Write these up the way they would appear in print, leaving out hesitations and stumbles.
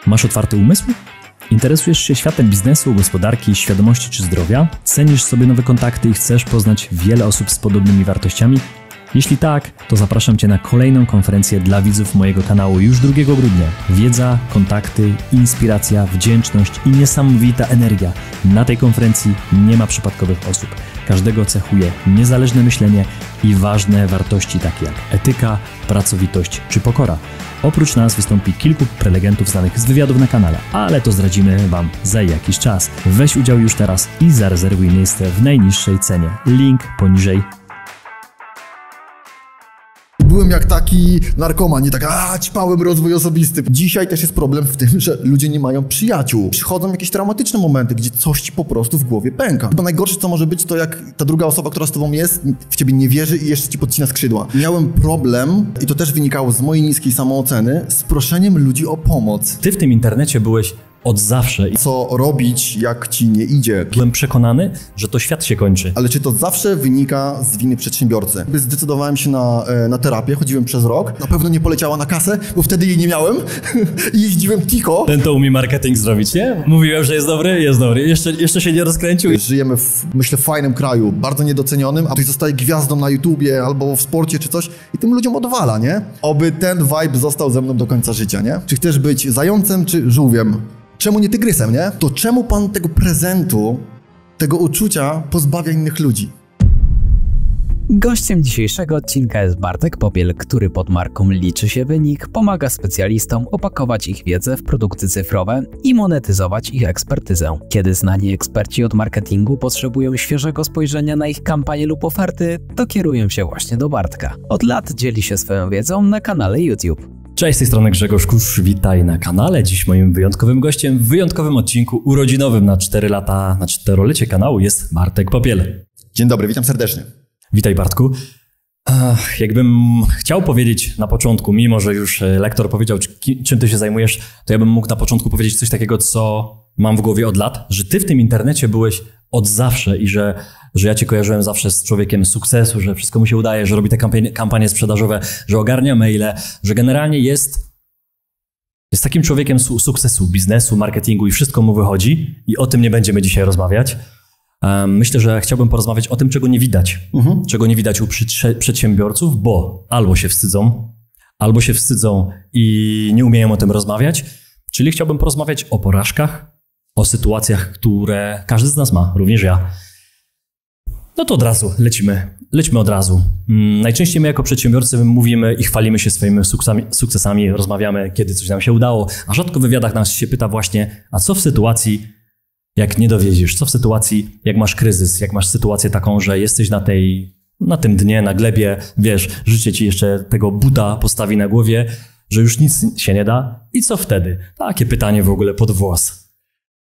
Masz otwarty umysł? Interesujesz się światem biznesu, gospodarki, świadomości czy zdrowia? Cenisz sobie nowe kontakty i chcesz poznać wiele osób z podobnymi wartościami? Jeśli tak, to zapraszam Cię na kolejną konferencję dla widzów mojego kanału już 2 grudnia. Wiedza, kontakty, inspiracja, wdzięczność i niesamowita energia. Na tej konferencji nie ma przypadkowych osób. Każdego cechuje niezależne myślenie i ważne wartości takie jak etyka, pracowitość czy pokora. Oprócz nas wystąpi kilku prelegentów znanych z wywiadów na kanale, ale to zdradzimy Wam za jakiś czas. Weź udział już teraz i zarezerwuj miejsce w najniższej cenie. Link poniżej. Byłem jak taki narkoman, nie tak ćpałem rozwój osobisty. Dzisiaj też jest problem w tym, że ludzie nie mają przyjaciół. Przychodzą jakieś traumatyczne momenty, gdzie coś ci po prostu w głowie pęka. Bo najgorsze, co może być, to jak ta druga osoba, która z tobą jest, w ciebie nie wierzy i jeszcze ci podcina skrzydła. Miałem problem, i to też wynikało z mojej niskiej samooceny, z proszeniem ludzi o pomoc. Ty w tym internecie byłeś od zawsze. Co robić, jak ci nie idzie? Byłem przekonany, że to świat się kończy. Ale czy to zawsze wynika z winy przedsiębiorcy? Zdecydowałem się na terapię, chodziłem przez rok. Na pewno nie poleciała na kasę, bo wtedy jej nie miałem. I jeździłem tiko. Ten to umie marketing zrobić, nie? Mówiłem, że jest dobry, jest dobry. Jeszcze się nie rozkręcił. Żyjemy w, myślę, fajnym kraju, bardzo niedocenionym, a ktoś zostaje gwiazdą na YouTubie albo w sporcie czy coś i tym ludziom odwala, nie? Oby ten vibe został ze mną do końca życia, nie? Czy chcesz być zającem czy żółwiem? Czemu nie tygrysem, nie? To czemu pan tego prezentu, tego uczucia pozbawia innych ludzi? Gościem dzisiejszego odcinka jest Bartek Popiel, który pod marką Liczy się Wynik pomaga specjalistom opakować ich wiedzę w produkty cyfrowe i monetyzować ich ekspertyzę. Kiedy znani eksperci od marketingu potrzebują świeżego spojrzenia na ich kampanie lub oferty, to kierują się właśnie do Bartka. Od lat dzieli się swoją wiedzą na kanale YouTube. Cześć, z tej strony Grzegorz Kusz, witaj na kanale. Dziś moim wyjątkowym gościem w wyjątkowym odcinku urodzinowym na 4 lata, na 4-lecie kanału jest Bartek Popiel. Dzień dobry, witam serdecznie. Witaj Bartku. Jakbym chciał powiedzieć na początku, mimo że już lektor powiedział, czym ty się zajmujesz, to ja bym mógł na początku powiedzieć coś takiego, co mam w głowie od lat, że ty w tym internecie byłeś od zawsze i że ja cię kojarzyłem zawsze z człowiekiem sukcesu, że wszystko mu się udaje, że robi te kampanie sprzedażowe, że ogarnia maile, że generalnie jest takim człowiekiem sukcesu, biznesu, marketingu i wszystko mu wychodzi i o tym nie będziemy dzisiaj rozmawiać. Myślę, że chciałbym porozmawiać o tym, czego nie widać. Czego nie widać u przedsiębiorców, bo albo się wstydzą i nie umieją o tym rozmawiać, czyli chciałbym porozmawiać o porażkach, o sytuacjach, które każdy z nas ma, również ja. No to od razu lecimy od razu. Najczęściej my jako przedsiębiorcy mówimy i chwalimy się swoimi sukcesami, rozmawiamy, kiedy coś nam się udało, a rzadko w wywiadach nas się pyta właśnie, a co w sytuacji, jak nie dowiedziesz, co w sytuacji, jak masz kryzys, jak masz sytuację taką, że jesteś na tym dnie, na glebie, wiesz, życie ci jeszcze tego buta postawi na głowie, że już nic się nie da i co wtedy? Takie pytanie w ogóle pod włos.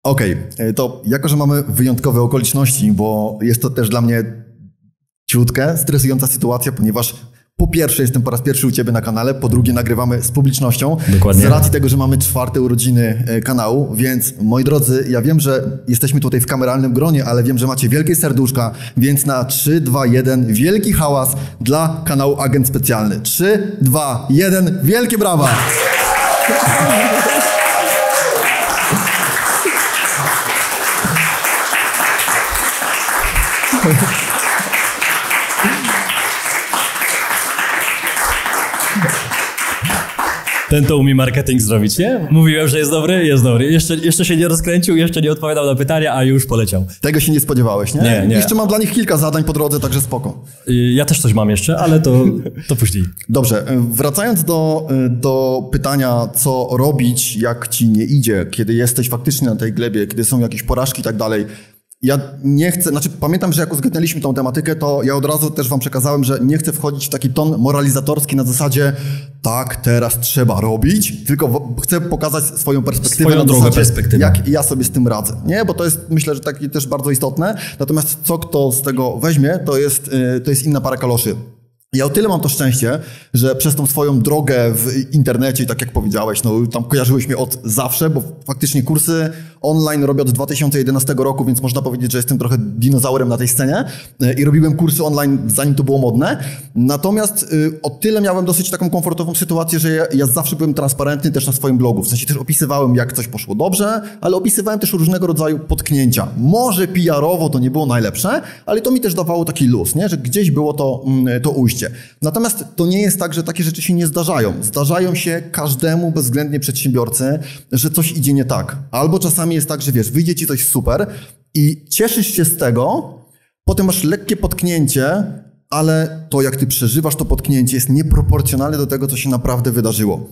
Okej, to jako, że mamy wyjątkowe okoliczności, bo jest to też dla mnie ciutkę stresująca sytuacja, ponieważ po pierwsze jestem po raz pierwszy u Ciebie na kanale, po drugie nagrywamy z publicznością. Dokładnie. Z racji tego, że mamy 4. urodziny kanału, więc moi drodzy, ja wiem, że jesteśmy tutaj w kameralnym gronie, ale wiem, że macie wielkie serduszka, więc na 3, 2, 1 wielki hałas dla kanału Agent Specjalny. 3, 2, 1 wielkie brawa! Ten to umie marketing zrobić, nie? Mówiłem, że jest dobry, jest dobry. Jeszcze się nie rozkręcił, jeszcze nie odpowiadał na pytania, a już poleciał. Tego się nie spodziewałeś, nie? Nie. Jeszcze mam dla nich kilka zadań po drodze, także spoko. Ja też coś mam jeszcze, ale to później. Dobrze, wracając do pytania, co robić, jak ci nie idzie, kiedy jesteś faktycznie na tej glebie, kiedy są jakieś porażki i tak dalej. Ja nie chcę, pamiętam, że jak uzgadnialiśmy tą tematykę, to ja od razu też wam przekazałem, że nie chcę wchodzić w taki ton moralizatorski na zasadzie tak, teraz trzeba robić, tylko chcę pokazać swoją perspektywę. Swoją drogę perspektywę. Jak ja sobie z tym radzę, nie? Bo to jest, myślę, że takie też bardzo istotne. Natomiast co kto z tego weźmie, to jest inna para kaloszy. Ja o tyle mam to szczęście, że przez tą swoją drogę w internecie, tak jak powiedziałeś, no tam kojarzyłeś mnie od zawsze, bo faktycznie kursy online robię od 2011 roku, więc można powiedzieć, że jestem trochę dinozaurem na tej scenie i robiłem kursy online, zanim to było modne. Natomiast o tyle miałem dosyć taką komfortową sytuację, że ja zawsze byłem transparentny też na swoim blogu. W sensie też opisywałem, jak coś poszło dobrze, ale opisywałem też różnego rodzaju potknięcia. Może PR-owo to nie było najlepsze, ale to mi też dawało taki luz, nie? Że gdzieś było to ujście. Natomiast to nie jest tak, że takie rzeczy się nie zdarzają. Zdarzają się każdemu bezwzględnie przedsiębiorcy, że coś idzie nie tak. Albo czasami jest tak, że wiesz, wyjdzie ci coś super i cieszysz się z tego, potem masz lekkie potknięcie, ale to, jak ty przeżywasz to potknięcie, jest nieproporcjonalne do tego, co się naprawdę wydarzyło.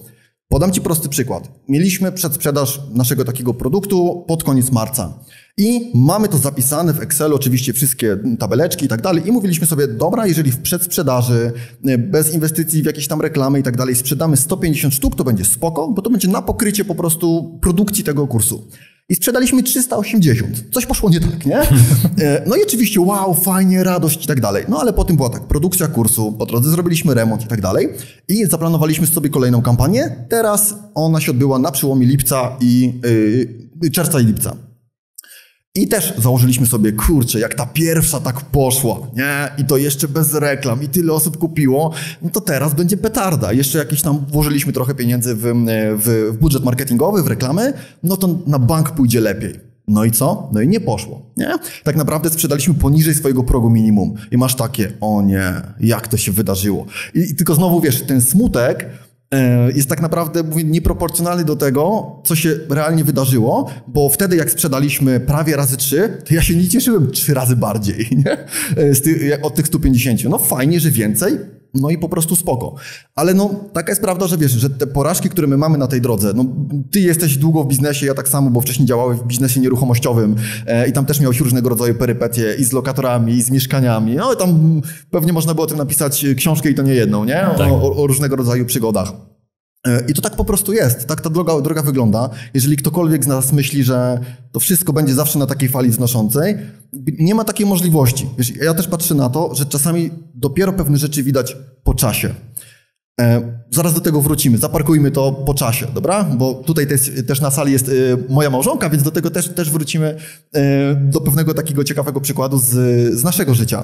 Podam ci prosty przykład. Mieliśmy przedsprzedaż naszego takiego produktu pod koniec marca i mamy to zapisane w Excelu, oczywiście wszystkie tabeleczki i tak dalej i mówiliśmy sobie, dobra, jeżeli w przedsprzedaży, bez inwestycji w jakieś tam reklamy i tak dalej sprzedamy 150 sztuk, to będzie spoko, bo to będzie na pokrycie po prostu produkcji tego kursu. I sprzedaliśmy 380. Coś poszło nie tak, nie? No i oczywiście wow, fajnie, radość i tak dalej. No ale potem była tak, produkcja kursu, po drodze zrobiliśmy remont i tak dalej i zaplanowaliśmy sobie kolejną kampanię. Teraz ona się odbyła na przełomie czerwca i lipca. I też założyliśmy sobie, kurczę, jak ta pierwsza tak poszła, nie? I to jeszcze bez reklam i tyle osób kupiło, no to teraz będzie petarda. Jeszcze jakieś tam włożyliśmy trochę pieniędzy w budżet marketingowy, w reklamy, no to na bank pójdzie lepiej. No i co? No i nie poszło, nie? Tak naprawdę sprzedaliśmy poniżej swojego progu minimum i masz takie, o nie, jak to się wydarzyło. I tylko znowu, wiesz, ten smutek jest tak naprawdę, mówię, nieproporcjonalny do tego, co się realnie wydarzyło, bo wtedy jak sprzedaliśmy prawie razy 3, to ja się nie cieszyłem 3 razy bardziej, nie? Od tych 150. No fajnie, że więcej, no i po prostu spoko. Ale no taka jest prawda, że wiesz, że te porażki, które my mamy na tej drodze, no ty jesteś długo w biznesie, ja tak samo, bo wcześniej działałem w biznesie nieruchomościowym i tam też miałeś różnego rodzaju perypetie i z lokatorami, i z mieszkaniami. No i tam pewnie można było o tym napisać książkę i to nie jedną, nie? Tak. O różnego rodzaju przygodach. I to tak po prostu jest, tak ta droga wygląda. Jeżeli ktokolwiek z nas myśli, że to wszystko będzie zawsze na takiej fali wznoszącej, nie ma takiej możliwości. Wiesz, ja też patrzę na to, że czasami dopiero pewne rzeczy widać po czasie. Zaraz do tego wrócimy, zaparkujmy to po czasie, dobra? Bo tutaj też na sali jest moja małżonka, więc do tego też wrócimy do pewnego takiego ciekawego przykładu z naszego życia.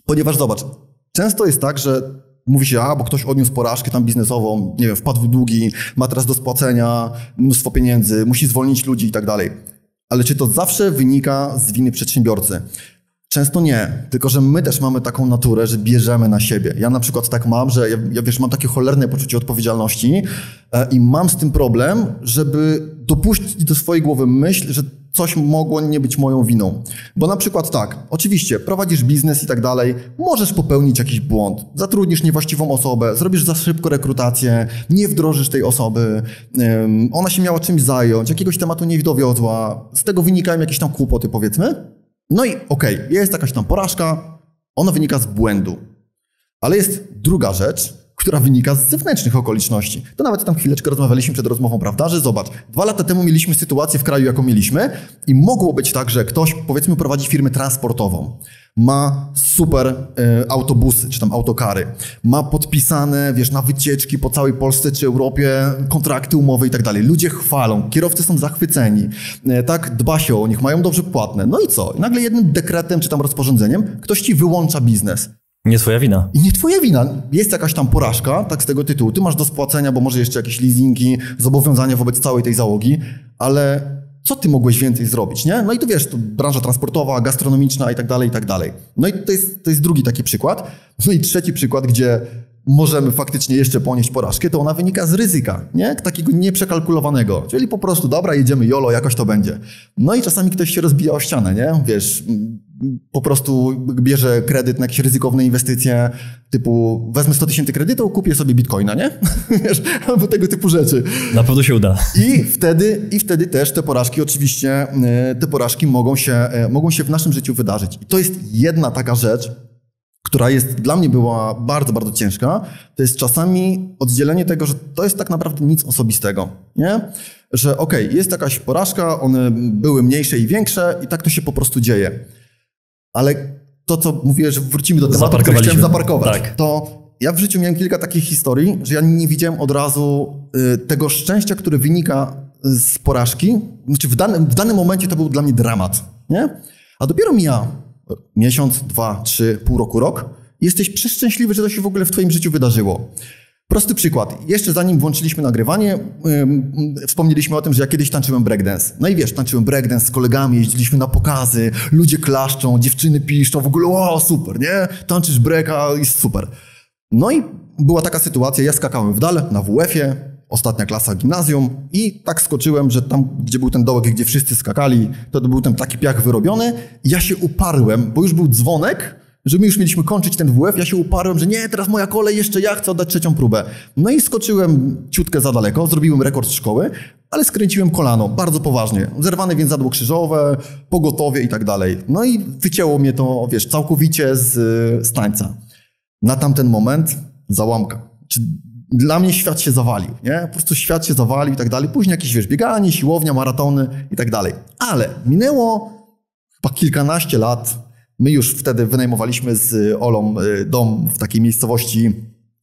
Ponieważ zobacz, często jest tak, że mówi się, bo ktoś odniósł porażkę tam biznesową, nie wiem, wpadł w długi, ma teraz do spłacenia mnóstwo pieniędzy, musi zwolnić ludzi i tak dalej. Ale czy to zawsze wynika z winy przedsiębiorcy? Często nie, tylko że my też mamy taką naturę, że bierzemy na siebie. Ja na przykład tak mam, że ja wiesz, mam takie cholerne poczucie odpowiedzialności i mam z tym problem, żeby dopuścić do swojej głowy myśl, że coś mogło nie być moją winą. Bo na przykład tak, oczywiście prowadzisz biznes i tak dalej, możesz popełnić jakiś błąd, zatrudnisz niewłaściwą osobę, zrobisz za szybko rekrutację, nie wdrożysz tej osoby, ona się miała czymś zająć, jakiegoś tematu nie dowiozła, z tego wynikają jakieś tam kłopoty, powiedzmy. No i okej, jest jakaś tam porażka, ona wynika z błędu. Ale jest druga rzecz, która wynika z zewnętrznych okoliczności. To nawet tam chwileczkę rozmawialiśmy przed rozmową, prawda, że zobacz, 2 lata temu mieliśmy sytuację w kraju, jaką mieliśmy i mogło być tak, że ktoś, powiedzmy, prowadzi firmę transportową, ma super autobusy, czy tam autokary, ma podpisane, wiesz, na wycieczki po całej Polsce czy Europie kontrakty, umowy i tak dalej. Ludzie chwalą, kierowcy są zachwyceni, tak, dba się o nich, mają dobrze płatne. No i co? I nagle jednym dekretem czy tam rozporządzeniem ktoś ci wyłącza biznes. Nie twoja wina. I nie twoja wina. Jest jakaś tam porażka, tak z tego tytułu. Ty masz do spłacenia, bo może jeszcze jakieś leasingi, zobowiązania wobec całej tej załogi, ale co ty mogłeś więcej zrobić, nie? No i tu wiesz, to branża transportowa, gastronomiczna i tak dalej, i tak dalej. No i to jest drugi taki przykład. No i trzeci przykład, gdzie możemy faktycznie jeszcze ponieść porażkę, to ona wynika z ryzyka, nie? Takiego nieprzekalkulowanego. Czyli po prostu, dobra, jedziemy YOLO, jakoś to będzie. No i czasami ktoś się rozbija o ścianę, nie? Wiesz, po prostu bierze kredyt na jakieś ryzykowne inwestycje, typu wezmę 100 000 kredytu, kupię sobie bitcoina, nie? Wiesz, albo tego typu rzeczy. Na pewno się uda. I wtedy też te porażki, oczywiście, te porażki mogą się w naszym życiu wydarzyć. I to jest jedna taka rzecz, która dla mnie była bardzo, bardzo ciężka, to jest czasami oddzielenie tego, że to jest tak naprawdę nic osobistego, nie? Że okej, jest jakaś porażka, one były mniejsze i większe i tak to się po prostu dzieje. Ale to, co mówię, że wrócimy do tematu, który chciałem zaparkować, tak. To ja w życiu miałem kilka takich historii, że ja nie widziałem od razu tego szczęścia, które wynika z porażki, znaczy w danym momencie to był dla mnie dramat, nie? A dopiero mija miesiąc, 2, 3, pół roku, rok i jesteś przeszczęśliwy, że to się w ogóle w twoim życiu wydarzyło. Prosty przykład. Jeszcze zanim włączyliśmy nagrywanie, wspomnieliśmy o tym, że ja kiedyś tańczyłem breakdance. No i wiesz, tańczyłem breakdance z kolegami, jeździliśmy na pokazy, ludzie klaszczą, dziewczyny piszczą, w ogóle o, super, nie? Tańczysz breaka, jest super. No i była taka sytuacja, ja skakałem w dal na WF-ie, ostatnia klasa gimnazjum i tak skoczyłem, że tam, gdzie był ten dołek, gdzie wszyscy skakali, to był ten taki piach wyrobiony i ja się uparłem, bo już był dzwonek, że my już mieliśmy kończyć ten WF, ja się uparłem, że nie, teraz moja kolej, jeszcze ja chcę oddać trzecią próbę. No i skoczyłem ciutkę za daleko, zrobiłem rekord szkoły, ale skręciłem kolano, bardzo poważnie. Zerwane więzadło krzyżowe, pogotowie i tak dalej. No i wycięło mnie to, wiesz, całkowicie z tańca. Na tamten moment załamka. Dla mnie świat się zawalił, nie? Po prostu świat się zawalił i tak dalej. Później jakieś, wiesz, bieganie, siłownia, maratony i tak dalej. Ale minęło chyba kilkanaście lat. My już wtedy wynajmowaliśmy z Olą dom w takiej miejscowości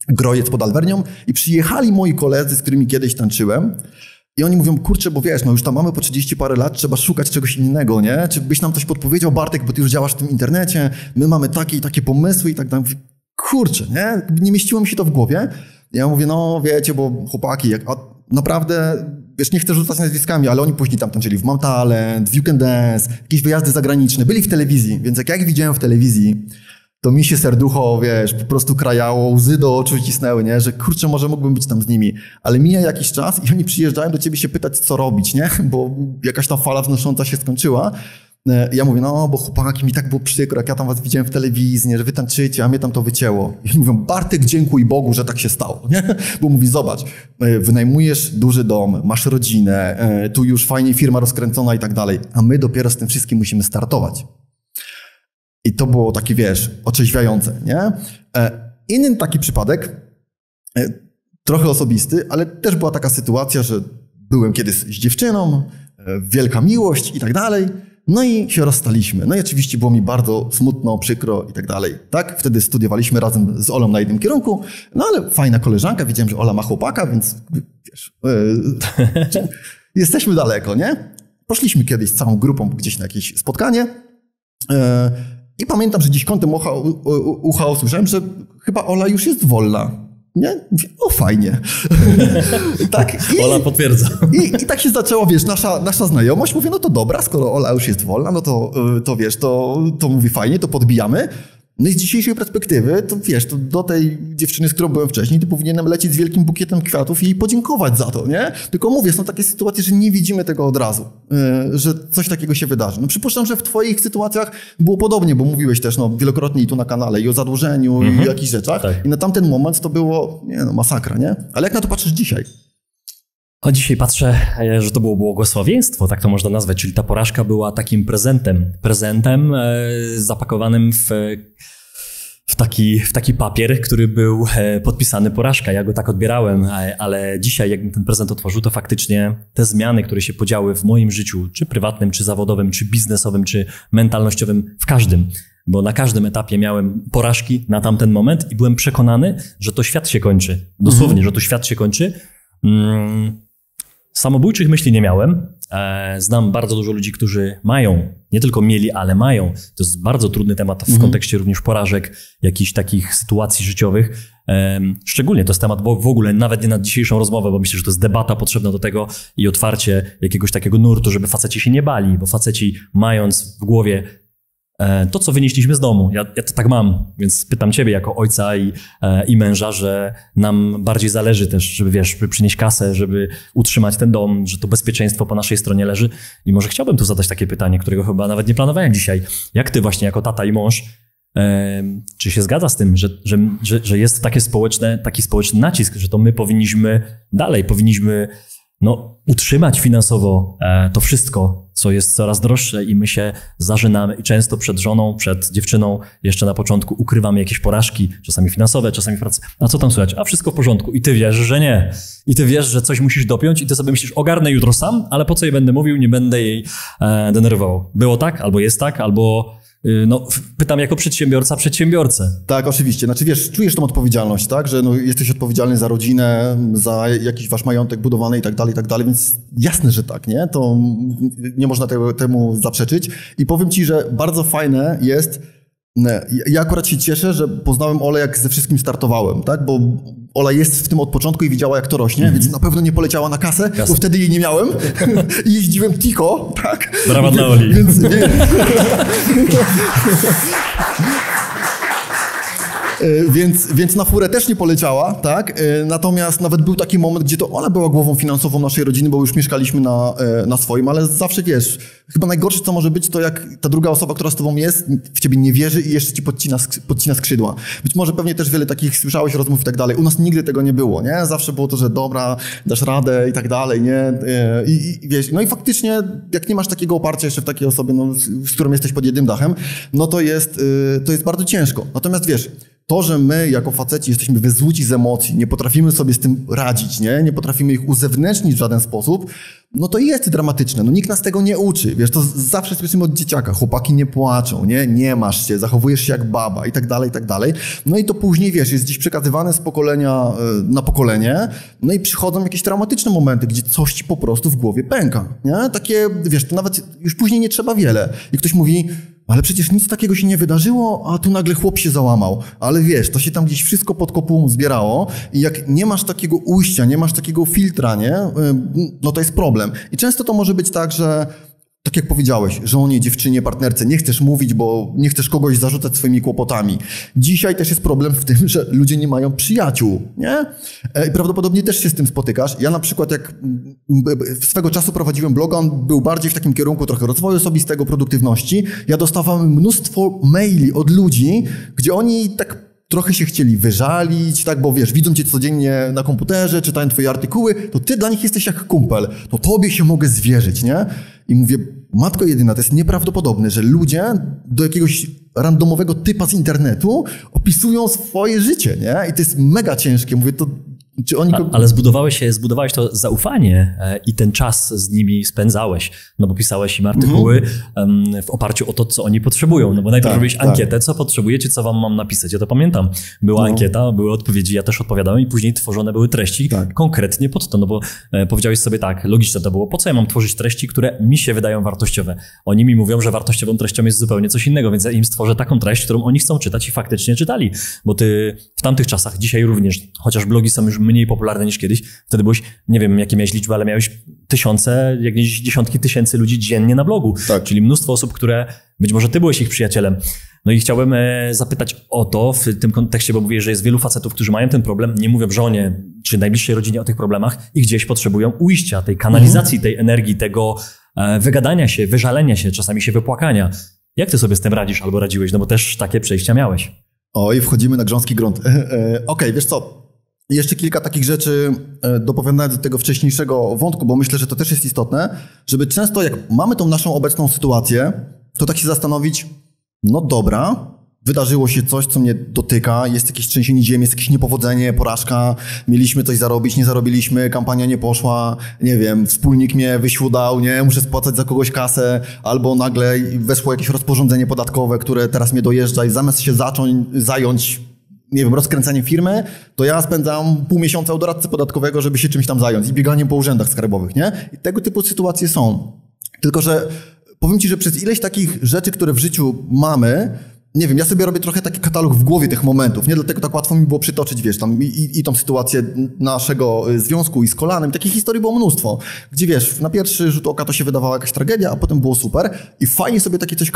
Grojec pod Alwernią i przyjechali moi koledzy, z którymi kiedyś tańczyłem i oni mówią, kurczę, bo wiesz, no już tam mamy po 30 parę lat, trzeba szukać czegoś innego, nie? Czy byś nam coś podpowiedział, Bartek, bo ty już działasz w tym internecie, my mamy takie i takie pomysły i tak dalej. Kurczę, nie? Nie mieściło mi się to w głowie. Ja mówię, no wiecie, bo chłopaki, naprawdę, wiesz, nie chcę rzucać nazwiskami, ale oni później tam tańczyli w Mam Talent, w You Can Dance, jakieś wyjazdy zagraniczne, byli w telewizji, więc jak widziałem w telewizji, to mi się serducho, wiesz, po prostu krajało, łzy do oczu cisnęły, nie, że kurczę, może mógłbym być tam z nimi, ale mija jakiś czas i oni przyjeżdżają do ciebie się pytać, co robić, nie, bo jakaś ta fala wznosząca się skończyła. Ja mówię, no bo chłopaki, mi tak było przykro, jak ja tam was widziałem w telewizji, nie, że wy tańczycie, a mnie tam to wycięło. I oni mówią, Bartek, dziękuj Bogu, że tak się stało, nie? Bo mówi, zobacz, wynajmujesz duży dom, masz rodzinę, tu już fajnie firma rozkręcona i tak dalej, a my dopiero z tym wszystkim musimy startować. I to było takie, wiesz, otrzeźwiające, nie? Inny taki przypadek, trochę osobisty, ale też była taka sytuacja, że byłem kiedyś z dziewczyną, wielka miłość i tak dalej. No i się rozstaliśmy. No i oczywiście było mi bardzo smutno, przykro i tak dalej. Tak? Wtedy studiowaliśmy razem z Olą na jednym kierunku, no ale fajna koleżanka, wiedziałem, że Ola ma chłopaka, więc wiesz, jesteśmy daleko, nie? Poszliśmy kiedyś z całą grupą gdzieś na jakieś spotkanie i pamiętam, że gdzieś kątem ucha usłyszałem, że chyba Ola już jest wolna. Nie? O, fajnie. Tak. Ola potwierdza. I tak się zaczęło, wiesz, nasza znajomość. Mówię, no to dobra, skoro Ola już jest wolna, no to wiesz, to mówi fajnie, to podbijamy. No i z dzisiejszej perspektywy, to wiesz, to do tej dziewczyny, z którą byłem wcześniej, to powinienem lecieć z wielkim bukietem kwiatów i jej podziękować za to, nie? Tylko mówię, są takie sytuacje, że nie widzimy tego od razu, że coś takiego się wydarzy. No przypuszczam, że w twoich sytuacjach było podobnie, bo mówiłeś też, no, wielokrotnie i tu na kanale, i o zadłużeniu, i o jakichś rzeczach. Tak. I na tamten moment to było, nie no, masakra, nie? Ale jak na to patrzysz dzisiaj? A dzisiaj patrzę, że to było błogosławieństwo, tak to można nazwać, czyli ta porażka była takim prezentem zapakowanym w taki papier, który był podpisany porażka. Ja go tak odbierałem, ale dzisiaj jak ten prezent otworzył, to faktycznie te zmiany, które się podziały w moim życiu, czy prywatnym, czy zawodowym, czy biznesowym, czy mentalnościowym, w każdym, bo na każdym etapie miałem porażki na tamten moment i byłem przekonany, że to świat się kończy. Dosłownie, że to świat się kończy. Samobójczych myśli nie miałem. Znam bardzo dużo ludzi, którzy mają, nie tylko mieli, ale mają. To jest bardzo trudny temat w kontekście również porażek, jakichś takich sytuacji życiowych. Szczególnie to jest temat w ogóle nawet nie na dzisiejszą rozmowę, bo myślę, że to jest debata potrzebna do tego i otwarcie jakiegoś takiego nurtu, żeby faceci się nie bali, bo faceci mając w głowie to, co wynieśliśmy z domu. Ja to tak mam, więc pytam ciebie jako ojca i męża, że nam bardziej zależy też, żeby przynieść kasę, żeby utrzymać ten dom, że to bezpieczeństwo po naszej stronie leży. I może chciałbym tu zadać takie pytanie, którego chyba nawet nie planowałem dzisiaj. Jak ty właśnie jako tata i mąż, czy się zgadza z tym, że jest taki społeczny nacisk, że to my powinniśmy utrzymać finansowo to wszystko, co jest coraz droższe i my się zażynamy i często przed żoną, przed dziewczyną jeszcze na początku ukrywamy jakieś porażki, czasami finansowe, czasami w pracy. A co tam słychać? A wszystko w porządku. I ty wiesz, że nie. I ty wiesz, że coś musisz dopiąć i ty sobie myślisz, ogarnę jutro sam, ale po co jej będę mówił, nie będę jej denerwował. Było tak, albo jest tak, albo No, pytam jako przedsiębiorcę. Tak, oczywiście. Znaczy wiesz, czujesz tą odpowiedzialność, tak? Że no, jesteś odpowiedzialny za rodzinę, za jakiś wasz majątek budowany i tak dalej, więc jasne, że tak, nie? To nie można temu zaprzeczyć. I powiem ci, że bardzo fajne jest, ja akurat się cieszę, że poznałem Olę, jak ze wszystkim startowałem, tak? Bo Ola jest w tym od początku i widziała, jak to rośnie, więc na pewno nie poleciała na kasę, bo wtedy jej nie miałem i jeździłem Tico, tak? Brawa dla Oli. Więc na furę też nie poleciała, tak? Natomiast nawet był taki moment, gdzie to ona była głową finansową naszej rodziny, bo już mieszkaliśmy na swoim, ale zawsze wiesz, chyba najgorsze, co może być, to jak ta druga osoba, która z tobą jest, w ciebie nie wierzy i jeszcze ci podcina skrzydła. Być może pewnie też wiele takich słyszałeś rozmów i tak dalej. U nas nigdy tego nie było, nie? Zawsze było to, że dobra, dasz radę i tak dalej, nie? I wiesz, no i faktycznie, jak nie masz takiego oparcia jeszcze w takiej osobie, no, z którą jesteś pod jednym dachem, no to jest bardzo ciężko. Natomiast wiesz, to, że my jako faceci jesteśmy wyzuci z emocji, nie potrafimy sobie z tym radzić, nie potrafimy ich uzewnętrznić w żaden sposób, no to jest dramatyczne. No nikt nas tego nie uczy. Wiesz, to zawsze słyszymy od dzieciaka. Chłopaki nie płaczą, nie masz się, zachowujesz się jak baba i tak dalej, i tak dalej. No i to później, wiesz, jest gdzieś przekazywane z pokolenia na pokolenie. No i przychodzą jakieś traumatyczne momenty, gdzie coś ci po prostu w głowie pęka, nie? Takie, wiesz, to nawet już później nie trzeba wiele. I ktoś mówi, ale przecież nic takiego się nie wydarzyło, a tu nagle chłop się załamał. Ale wiesz, to się tam gdzieś wszystko pod kopułą zbierało i jak nie masz takiego ujścia, nie masz takiego filtra, nie? No to jest problem. I często to może być tak, że tak jak powiedziałeś, żonie, dziewczynie, partnerce, nie chcesz mówić, bo nie chcesz kogoś zarzucać swoimi kłopotami. Dzisiaj też jest problem w tym, że ludzie nie mają przyjaciół, nie? I prawdopodobnie też się z tym spotykasz. Ja na przykład jak swego czasu prowadziłem bloga, on był bardziej w takim kierunku trochę rozwoju osobistego, produktywności. Ja dostawałem mnóstwo maili od ludzi, gdzie oni tak trochę się chcieli wyżalić, tak, bo wiesz, widzą cię codziennie na komputerze, czytają twoje artykuły, to ty dla nich jesteś jak kumpel, to tobie się mogę zwierzyć, nie? I mówię, matko jedyna, to jest nieprawdopodobne, że ludzie do jakiegoś randomowego typa z internetu opisują swoje życie, nie? I to jest mega ciężkie. Mówię, to czy oni... Ale zbudowałeś to zaufanie i ten czas z nimi spędzałeś, no bo pisałeś im artykuły w oparciu o to, co oni potrzebują. No bo najpierw robiłeś ankietę, co potrzebujecie, co wam mam napisać. Ja to pamiętam. Była ankieta, były odpowiedzi, ja też odpowiadałem i później tworzone były treści konkretnie pod to, no bo powiedziałeś sobie tak, logiczne to było, po co ja mam tworzyć treści, które mi się wydają wartościowe. Oni mi mówią, że wartościową treścią jest zupełnie coś innego, więc ja im stworzę taką treść, którą oni chcą czytać i faktycznie czytali. Bo ty w tamtych czasach, dzisiaj również, chociaż blogi są już mniej popularne niż kiedyś. Wtedy byłeś, nie wiem jakie miałeś liczby, ale miałeś tysiące, jakieś dziesiątki tysięcy ludzi dziennie na blogu. Tak. Czyli mnóstwo osób, które, być może ty byłeś ich przyjacielem. No i chciałbym zapytać o to w tym kontekście, bo mówię, że jest wielu facetów, którzy mają ten problem, nie mówią żonie czy najbliższej rodzinie o tych problemach i gdzieś potrzebują ujścia, tej kanalizacji, tej energii, tego wygadania się, wyżalenia się, czasami się wypłakania. Jak ty sobie z tym radzisz albo radziłeś? No bo też takie przejścia miałeś. Oj, wchodzimy na grząski grunt. Okej, wiesz co? Jeszcze kilka takich rzeczy dopowiadając do tego wcześniejszego wątku, bo myślę, że to też jest istotne, żeby często jak mamy tą naszą obecną sytuację, to tak się zastanowić, no dobra, wydarzyło się coś, co mnie dotyka, jest jakieś trzęsienie ziemi, jest jakieś niepowodzenie, porażka, mieliśmy coś zarobić, nie zarobiliśmy, kampania nie poszła, nie wiem, wspólnik mnie wyśwudał, nie, muszę spłacać za kogoś kasę, albo nagle weszło jakieś rozporządzenie podatkowe, które teraz mnie dojeżdża i zamiast się zająć nie wiem, rozkręcaniem firmy, to ja spędzam pół miesiąca u doradcy podatkowego, żeby się czymś tam zająć i bieganiem po urzędach skarbowych, nie? I tego typu sytuacje są. Tylko że powiem ci, że przez ileś takich rzeczy, które w życiu mamy, nie wiem, ja sobie robię trochę taki katalog w głowie tych momentów, nie? Dlatego tak łatwo mi było przytoczyć, wiesz, tam i tą sytuację naszego związku i z kolanem. Takich historii było mnóstwo, gdzie wiesz, na pierwszy rzut oka to się wydawała jakaś tragedia, a potem było super i fajnie sobie takie coś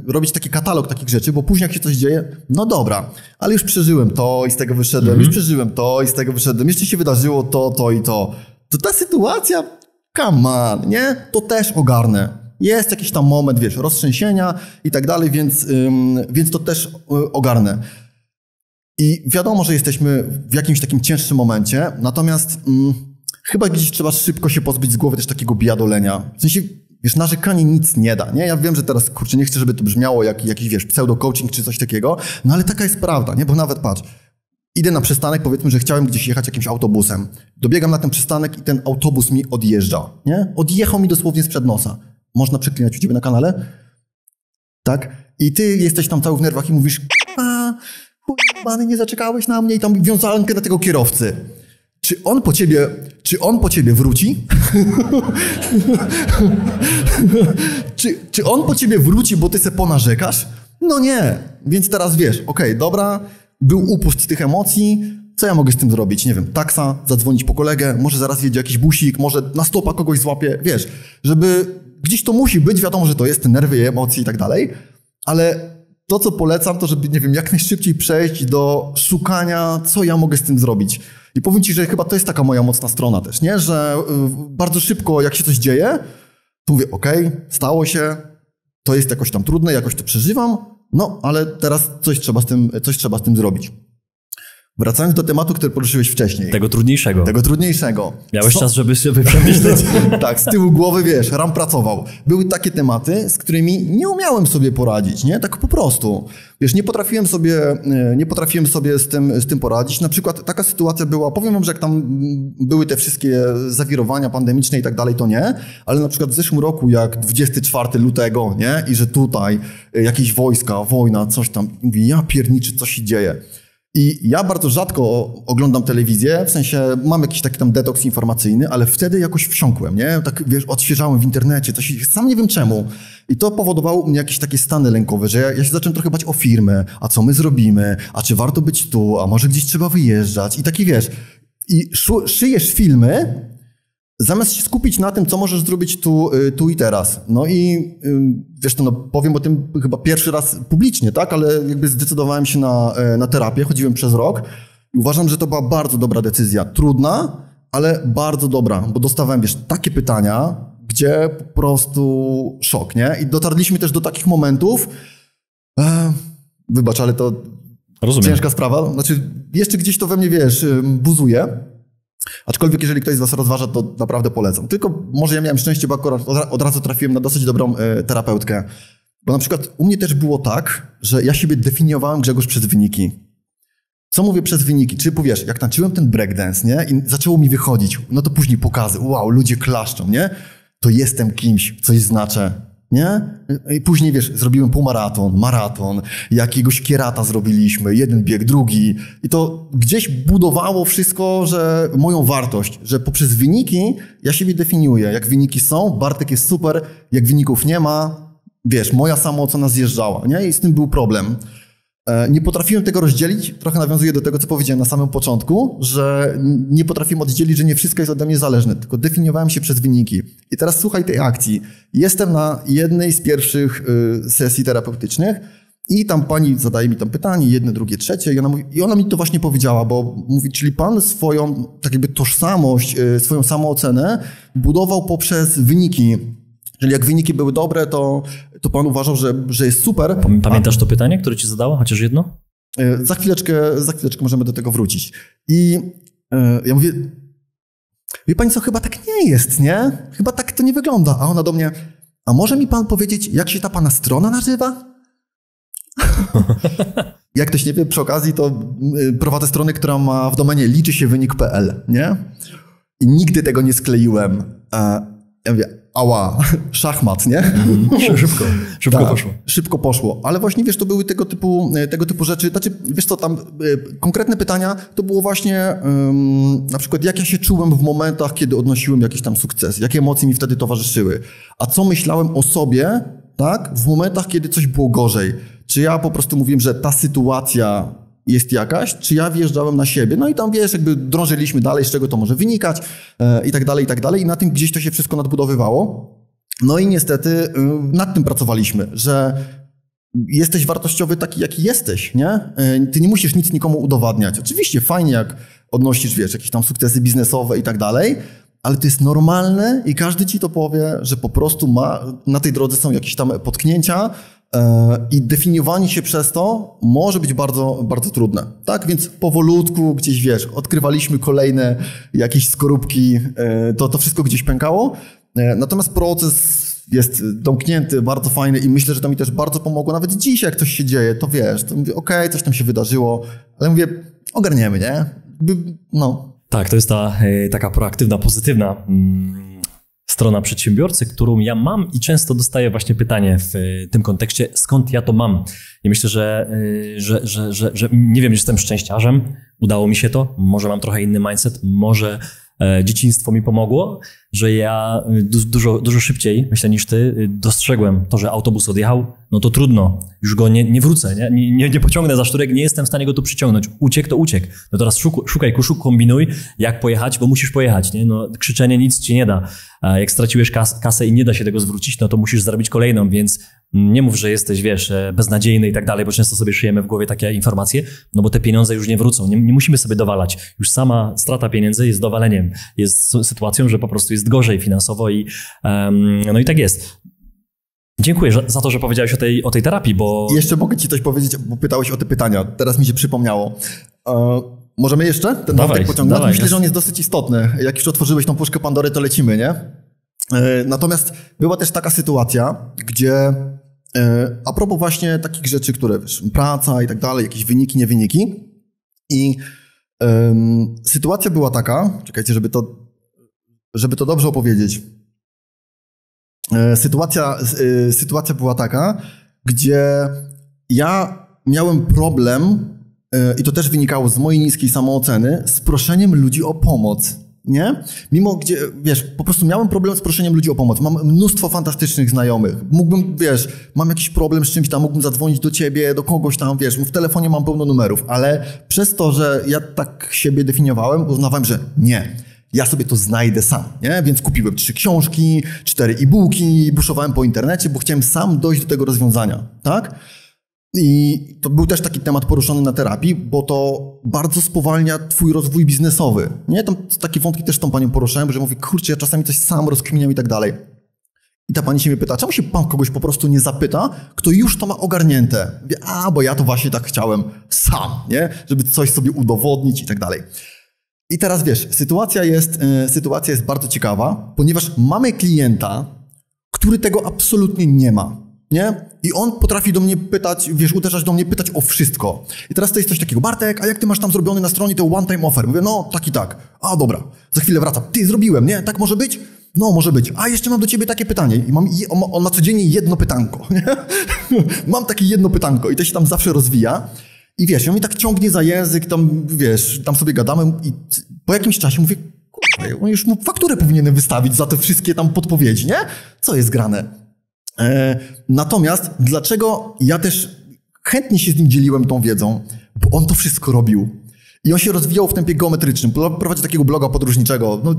robić taki katalog takich rzeczy, bo później jak się coś dzieje, no dobra, ale już przeżyłem to i z tego wyszedłem, już przeżyłem to i z tego wyszedłem, jeszcze się wydarzyło to i to. To ta sytuacja, come on, nie? To też ogarnę. Jest jakiś tam moment, wiesz, roztrzęsienia i tak dalej, więc to też ogarnę. I wiadomo, że jesteśmy w jakimś takim cięższym momencie, natomiast chyba gdzieś trzeba szybko się pozbyć z głowy też takiego biadolenia. W sensie, wiesz, narzekanie nic nie da, nie? Ja wiem, że teraz, kurczę, nie chcę, żeby to brzmiało jak jakiś, wiesz, pseudo-coaching czy coś takiego, no ale taka jest prawda, nie? Bo nawet patrz, idę na przystanek, powiedzmy, że chciałem gdzieś jechać jakimś autobusem. Dobiegam na ten przystanek i ten autobus mi odjeżdża, nie? Odjechał mi dosłownie sprzed nosa. Można przeklinać u ciebie na kanale? tak? I ty jesteś tam cały w nerwach i mówisz, bany, nie zaczekałeś na mnie i tam wiązankę na tego kierowcy. Czy on po ciebie wróci? czy on po ciebie wróci, bo ty se ponarzekasz? No nie. Więc teraz wiesz, okej, dobra, był upust tych emocji, co ja mogę z tym zrobić? Nie wiem, taksa, zadzwonić po kolegę, może zaraz jedzie jakiś busik, może na stopa kogoś złapie, wiesz, żeby gdzieś to musi być, wiadomo, że to jest te nerwy i emocje i tak dalej, ale to, co polecam, to żeby, nie wiem, jak najszybciej przejść do szukania, co ja mogę z tym zrobić. I powiem ci, że chyba to jest taka moja mocna strona też, nie? Że bardzo szybko, jak się coś dzieje, to mówię, okej, stało się, to jest jakoś tam trudne, jakoś to przeżywam, no, ale teraz coś trzeba z tym zrobić. Wracając do tematu, który poruszyłeś wcześniej. Tego trudniejszego. Miałeś czas, żeby przemyśleć. Tak, z tyłu głowy, wiesz, RAM pracował. Były takie tematy, z którymi nie umiałem sobie poradzić, nie? Tak po prostu. Wiesz, nie potrafiłem sobie z tym poradzić. Na przykład taka sytuacja była, powiem wam, że jak tam były te wszystkie zawirowania pandemiczne i tak dalej, to nie, ale na przykład w zeszłym roku, jak 24 lutego, nie? I że tutaj jakieś wojska, wojna, coś tam. Mówię, ja pierniczy, co się dzieje. I ja bardzo rzadko oglądam telewizję, w sensie mam jakiś taki tam detoks informacyjny, ale wtedy jakoś wsiąkłem, nie? Tak, wiesz, odświeżałem w internecie, sam nie wiem czemu. I to powodowało u mnie jakieś takie stany lękowe, że ja się zacząłem trochę bać o firmę, a co my zrobimy, a czy warto być tu, a może gdzieś trzeba wyjeżdżać i taki, wiesz, i szyjesz filmy, zamiast się skupić na tym, co możesz zrobić tu i teraz. No i wiesz, to powiem o tym chyba pierwszy raz publicznie, tak? Ale jakby zdecydowałem się na terapię, chodziłem przez rok i uważam, że to była bardzo dobra decyzja. Trudna, ale bardzo dobra, bo dostawałem, wiesz, takie pytania, gdzie po prostu szok, nie? I dotarliśmy też do takich momentów, wybacz, ale to rozumiem. Ciężka sprawa. Znaczy, jeszcze gdzieś to we mnie, wiesz, buzuje. Aczkolwiek jeżeli ktoś z was rozważa, to naprawdę polecam. Tylko może ja miałem szczęście, bo akurat od razu trafiłem na dosyć dobrą terapeutkę. Bo na przykład u mnie też było tak, że ja siebie definiowałem, Grzegorz, przez wyniki. Co mówię przez wyniki? Czyli powiesz, jak tańczyłem ten breakdance, nie? I zaczęło mi wychodzić, no to później pokazy, wow, ludzie klaszczą, nie? To jestem kimś, coś znaczę. Nie? I później, wiesz, zrobiłem maraton, jakiegoś kierata zrobiliśmy, jeden bieg, drugi. I to gdzieś budowało wszystko, że moją wartość, że poprzez wyniki ja siebie definiuję. Jak wyniki są, Bartek jest super, jak wyników nie ma, wiesz, moja samoocena zjeżdżała, nie? I z tym był problem. Nie potrafiłem tego rozdzielić, trochę nawiązuję do tego, co powiedziałem na samym początku, że nie potrafiłem oddzielić, że nie wszystko jest ode mnie zależne, tylko definiowałem się przez wyniki. I teraz słuchaj tej akcji. Jestem na jednej z pierwszych sesji terapeutycznych i tam pani zadaje mi tam pytanie, jedno, drugie, trzecie i ona mi to właśnie powiedziała, bo mówi, czyli pan swoją tak jakby tożsamość, swoją samoocenę budował poprzez wyniki. Czyli jak wyniki były dobre, to pan uważał, że jest super. Pamiętasz to pytanie, które ci zadała? Chociaż jedno? Za chwileczkę możemy do tego wrócić. I ja mówię, wie pani co, chyba tak nie jest, nie? Chyba tak to nie wygląda. A ona do mnie, a może mi pan powiedzieć, jak się ta pana strona nazywa? Jak ktoś nie wie, przy okazji to prowadzę stronę, która ma w domenie liczysiewynik.pl, nie? I nigdy tego nie skleiłem. Ja mówię, ała, szachmat, nie? Szybko poszło. Szybko poszło, ale właśnie, wiesz, to były tego typu rzeczy. Znaczy, wiesz co, tam konkretne pytania to było właśnie na przykład, jak ja się czułem w momentach, kiedy odnosiłem jakiś tam sukces, jakie emocje mi wtedy towarzyszyły, a co myślałem o sobie, tak, w momentach, kiedy coś było gorzej. Czy ja po prostu mówiłem, że ta sytuacja jest jakaś, czy ja wjeżdżałem na siebie, no i tam, wiesz, jakby drążyliśmy dalej, z czego to może wynikać i tak dalej, i na tym gdzieś to się wszystko nadbudowywało. No i niestety nad tym pracowaliśmy, że jesteś wartościowy taki, jaki jesteś, nie? Ty nie musisz nic nikomu udowadniać. Oczywiście fajnie, jak odnosisz, wiesz, jakieś tam sukcesy biznesowe i tak dalej, ale to jest normalne i każdy ci to powie, że po prostu na tej drodze są jakieś tam potknięcia, i definiowanie się przez to może być bardzo, bardzo trudne. Tak? Więc powolutku gdzieś, wiesz, odkrywaliśmy kolejne jakieś skorupki, to wszystko gdzieś pękało. Natomiast proces jest domknięty, bardzo fajny i myślę, że to mi też bardzo pomogło. Nawet dzisiaj, jak coś się dzieje, to wiesz, to mówię, okej, coś tam się wydarzyło, ale mówię, ogarniemy, nie? No. Tak, to jest ta taka proaktywna, pozytywna strona przedsiębiorcy, którą ja mam i często dostaję właśnie pytanie w tym kontekście, skąd ja to mam. I myślę, że nie wiem, że jestem szczęściarzem, udało mi się to, może mam trochę inny mindset, może dzieciństwo mi pomogło, że ja dużo szybciej, myślę, niż ty, dostrzegłem to, że autobus odjechał, no to trudno, już go nie wrócę, nie pociągnę za sznurek, nie jestem w stanie go tu przyciągnąć. Uciekł to uciekł. No teraz szukaj, kombinuj, jak pojechać, bo musisz pojechać, nie? No, krzyczenie nic ci nie da. A jak straciłeś kasę i nie da się tego zwrócić, no to musisz zarobić kolejną, więc nie mów, że jesteś, wiesz, beznadziejny i tak dalej, bo często sobie szyjemy w głowie takie informacje, no bo te pieniądze już nie wrócą. Nie musimy sobie dowalać. Już sama strata pieniędzy jest dowaleniem. Jest sytuacją, że po prostu jest gorzej finansowo i no i tak jest. Dziękuję za to, że powiedziałeś o tej terapii, bo... Jeszcze mogę ci coś powiedzieć, bo pytałeś o te pytania. Teraz mi się przypomniało. Możemy jeszcze ten wątek pociągnąć? Myślę, że on jest dosyć istotny. Jak już otworzyłeś tą puszkę Pandory, to lecimy, nie? Natomiast była też taka sytuacja, gdzie a propos właśnie takich rzeczy, które wiesz, praca i tak dalej, jakieś wyniki, niewyniki. I sytuacja była taka, czekajcie, żeby to dobrze opowiedzieć. Sytuacja była taka, gdzie ja miałem problem, i to też wynikało z mojej niskiej samooceny, z proszeniem ludzi o pomoc, nie? Mimo gdzie, wiesz, po prostu miałem problem z proszeniem ludzi o pomoc. Mam mnóstwo fantastycznych znajomych. Mógłbym, wiesz, mam jakiś problem z czymś tam, mógłbym zadzwonić do ciebie, do kogoś tam, wiesz, w telefonie mam pełno numerów, ale przez to, że ja tak siebie definiowałem, uznawałem, że nie. Ja sobie to znajdę sam, nie? Więc kupiłem 3 książki, 4 e-booki, buszowałem po internecie, bo chciałem sam dojść do tego rozwiązania, tak? I to był też taki temat poruszony na terapii, bo to bardzo spowalnia twój rozwój biznesowy, nie? Tam takie wątki też tą panią poruszałem, że mówię, kurczę, ja czasami coś sam rozkminiam i tak dalej. I ta pani się mnie pyta, czemu się pan kogoś po prostu nie zapyta, kto już to ma ogarnięte? Mówię, bo ja to właśnie tak chciałem sam, nie? Żeby coś sobie udowodnić i tak dalej. I teraz wiesz, sytuacja jest bardzo ciekawa, ponieważ mamy klienta, który tego absolutnie nie ma, nie? I on potrafi do mnie pytać, wiesz, uderzać do mnie, pytać o wszystko. I teraz to jest coś takiego, Bartek, a jak ty masz tam zrobiony na stronie to one time offer? Mówię, no tak i tak. A dobra, za chwilę wracam. Ty, zrobiłem, nie? Tak może być? No, może być. A jeszcze mam do ciebie takie pytanie. I on ma codziennie jedno pytanko. Mam takie jedno pytanko i to się tam zawsze rozwija. I wiesz, on mi tak ciągnie za język, tam wiesz, tam sobie gadamy i po jakimś czasie mówię, kurwa, on już mu fakturę powinienem wystawić za te wszystkie tam podpowiedzi, nie? Co jest grane? Natomiast dlaczego ja też chętnie się z nim dzieliłem tą wiedzą? Bo on to wszystko robił. I on się rozwijał w tempie geometrycznym. Prowadzi takiego bloga podróżniczego. No,